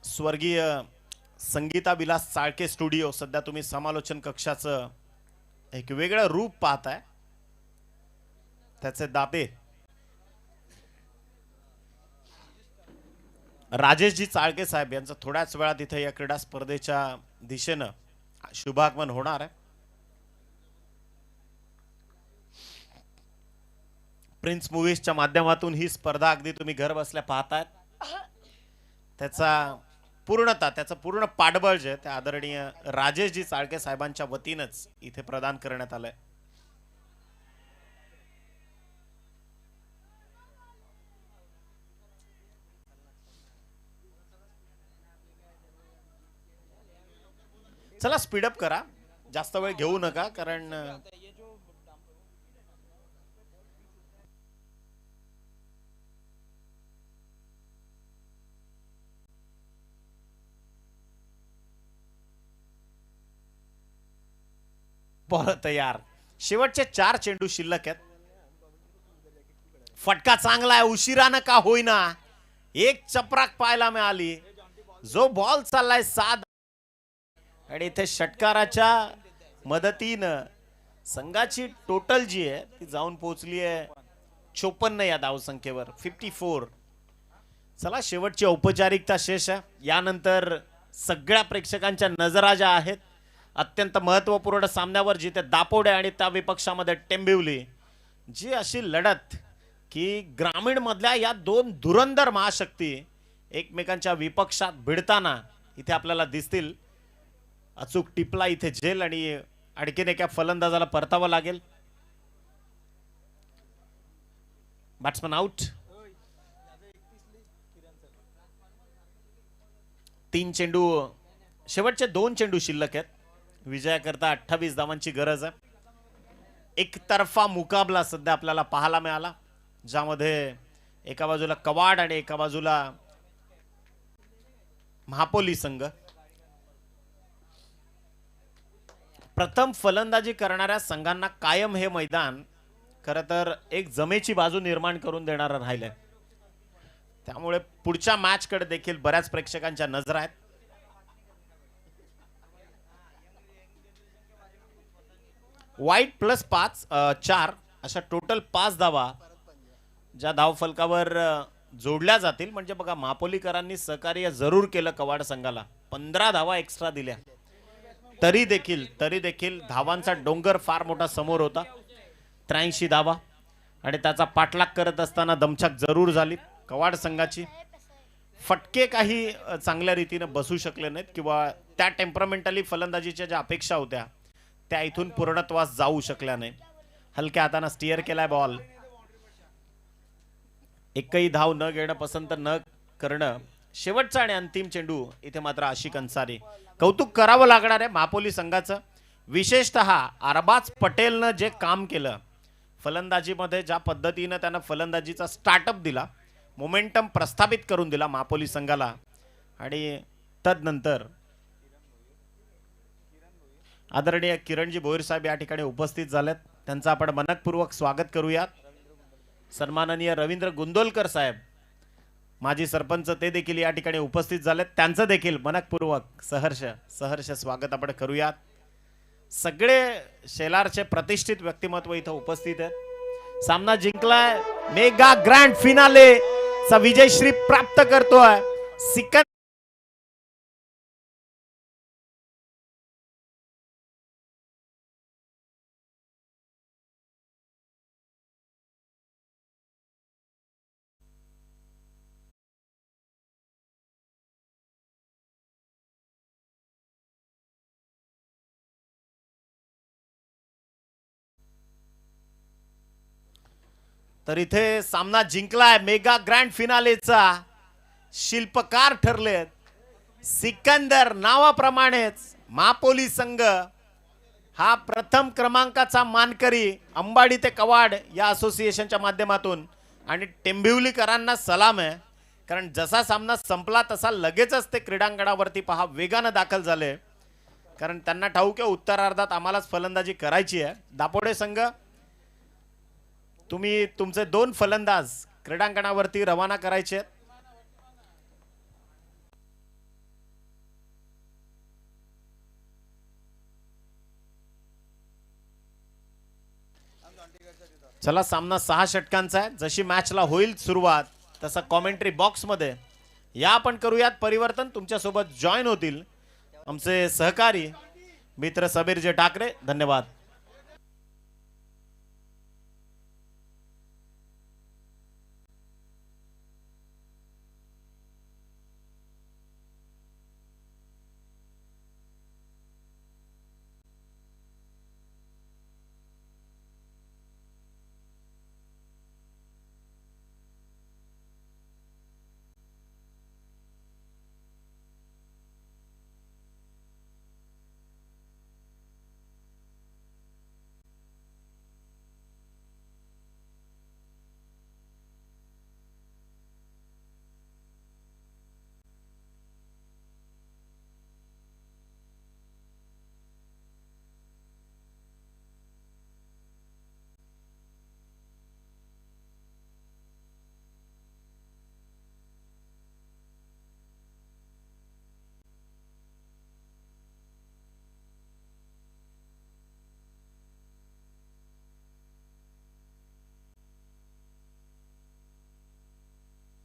स्वर्गीय संगीता विलास चाळके स्टुडिओ, सध्या तुम्ही समालोचन कक्षाचं एक वेगळं रूप पाहताय. त्याचे दाते राजेशजी चाळके साहेब यांचं थोड्याच वेळात इथे या क्रीडा स्पर्धेच्या दिशेनं शुभागमन होणार आहे. प्रिन्स मूव्हीजच्या माध्यमातून ही स्पर्धा अगदी तुम्ही घर बसल्या पाहतायत. त्याचं पूर्ण पाठबळ जे त्या आदरणीय राजेशजी चाळके साहेबांच्या वतीनंच इथे प्रदान करण्यात आलंय. चला स्पीडअप करा, जास्त वेळ घेऊ नका, कारण बॉल तयार. शेवटचे 4 चेंडू शिल्लक आहेत. फटका चांगला आहे, उशिरानं का होईना एक चपराक पाहायला मिळाली. जो बॉल चाललाय 7 आणि इथे षटकाराच्या मदतीनं संघाची टोटल जी आहे ती जाऊन पोहोचली आहे 54 या धावसंख्येवर. 54. चला शेवटची औपचारिकता शेष आहे. यानंतर सगळ्या प्रेक्षकांच्या नजरा ज्या आहेत अत्यंत महत्वपूर्ण सामन्यावर, जिथे दापोडे आणि त्या विपक्षामध्ये टेंबिवली, जी अशी लढत की ग्रामीण मधल्या या 2 धुरंधर महाशक्ती एकमेकांच्या विपक्षात भिडताना इथे आपल्याला दिसतील. अचूक टिपला इथे झेल आणि आणखीन एका फलंदाजाला परतावं लागेल. Batsman out. 3 चेंडू, शेवटचे 2 चेंडू शिल्लक आहेत. विजयाकरता 28 धावांची गरज आहे. एकतर्फा मुकाबला सध्या आपल्याला पाहायला मिळाला, ज्यामध्ये एका बाजूला कवाड आणि एका बाजूला महापोली संघ. प्रथम फलंदाजी करणाऱ्या संघांना कायम हे मैदान खरं तर एक जमेची बाजू निर्माण करून देणारं राहिलंय. त्यामुळे पुढच्या मॅच कडे देखील बऱ्याच प्रेक्षकांच्या नजरा आहेत. वाईट प्लस 5 4 अशा टोटल 5 धावा ज्या धाव फलकावर जोडल्या जातील. म्हणजे बघा, मापोलीकरांनी सहकार्य जरूर केलं कवाड संघाला. 15 धावा एक्स्ट्रा दिल्या, तरी देखील धावांचा डोंगर फार मोठा समोर होता. 83 धावा आणि त्याचा पाठलाग करत असताना दमछाक जरूर झाली कवाड संघाची. फटके काही चांगल्या रीतीने बसू शकले नाहीत किंवा त्या टेम्परामेंटली फलंदाजीच्या ज्या अपेक्षा होत्या त्या इथून पूर्णत्वास जाऊ शकल्या नाही. हलक्या हाताने स्टिअर केलाय बॉल. एकही धाव न घेणं, पसंत न करणं शेवटचा आणि अंतिम चेंडू इथे मात्र आशिक अन्सारी. कौतुक करावं लागणार आहे महापोली संघाचं, विशेषतः अरबाज पटेलनं जे काम केलं फलंदाजीमध्ये, ज्या पद्धतीनं त्यानं फलंदाजीचा स्टार्टअप दिला, मोमेंटम प्रस्थापित करून दिला महापोली संघाला. आणि तदनंतर आदरणीय किरणजी भोईर साहेब या ठिकाणी उपस्थित झालेत, त्यांचं आपण मनपूर्वक स्वागत करूयात. सन्माननीय रवींद्र गुंदोलकर साहेब माजी सरपंच ते देखील या ठिकाणी उपस्थित झालेत, त्यांचं देखील मनपूर्वक सहर्ष स्वागत आपण करूयात. सगळे शेलारचे प्रतिष्ठित व्यक्तिमत्व इथं उपस्थित आहेत. सामना जिंकलाय, मेगा ग्रँड फिनाले चा विजयश्री प्राप्त करतोय सिकंदर. तर इथे सामना जिंकलाय, मेगा ग्रँड फिनालेचा शिल्पकार ठरलेत सिकंदर. नावाप्रमाणेच महापोली संघ हा प्रथम क्रमांकाचा मानकरी अंबाडी ते कवाड या असोसिएशनच्या माध्यमातून. आणि टेंबिवलीकरांना सलाम आहे, कारण जसा सामना संपला तसा लगेचच ते क्रीडांगणावरती पहा वेगानं दाखल झाले, कारण त्यांना ठाऊक आहे उत्तरार्धात आम्हालाच फलंदाजी करायची आहे. दापोडे संघ, तुम्ही तुमचे 2 फलंदाज क्रीडांगणावरती रवाना करायचे आहेत. चला, सामना 6 षटकांचा आहे. जशी मॅचला होईल सुरुवात तसा कॉमेंट्री बॉक्स मध्ये या आपण करूयात परिवर्तन. तुमच्या सोबत जॉईन होतील आमचे सहकारी मित्र सबीर जे ठाकरे. धन्यवाद.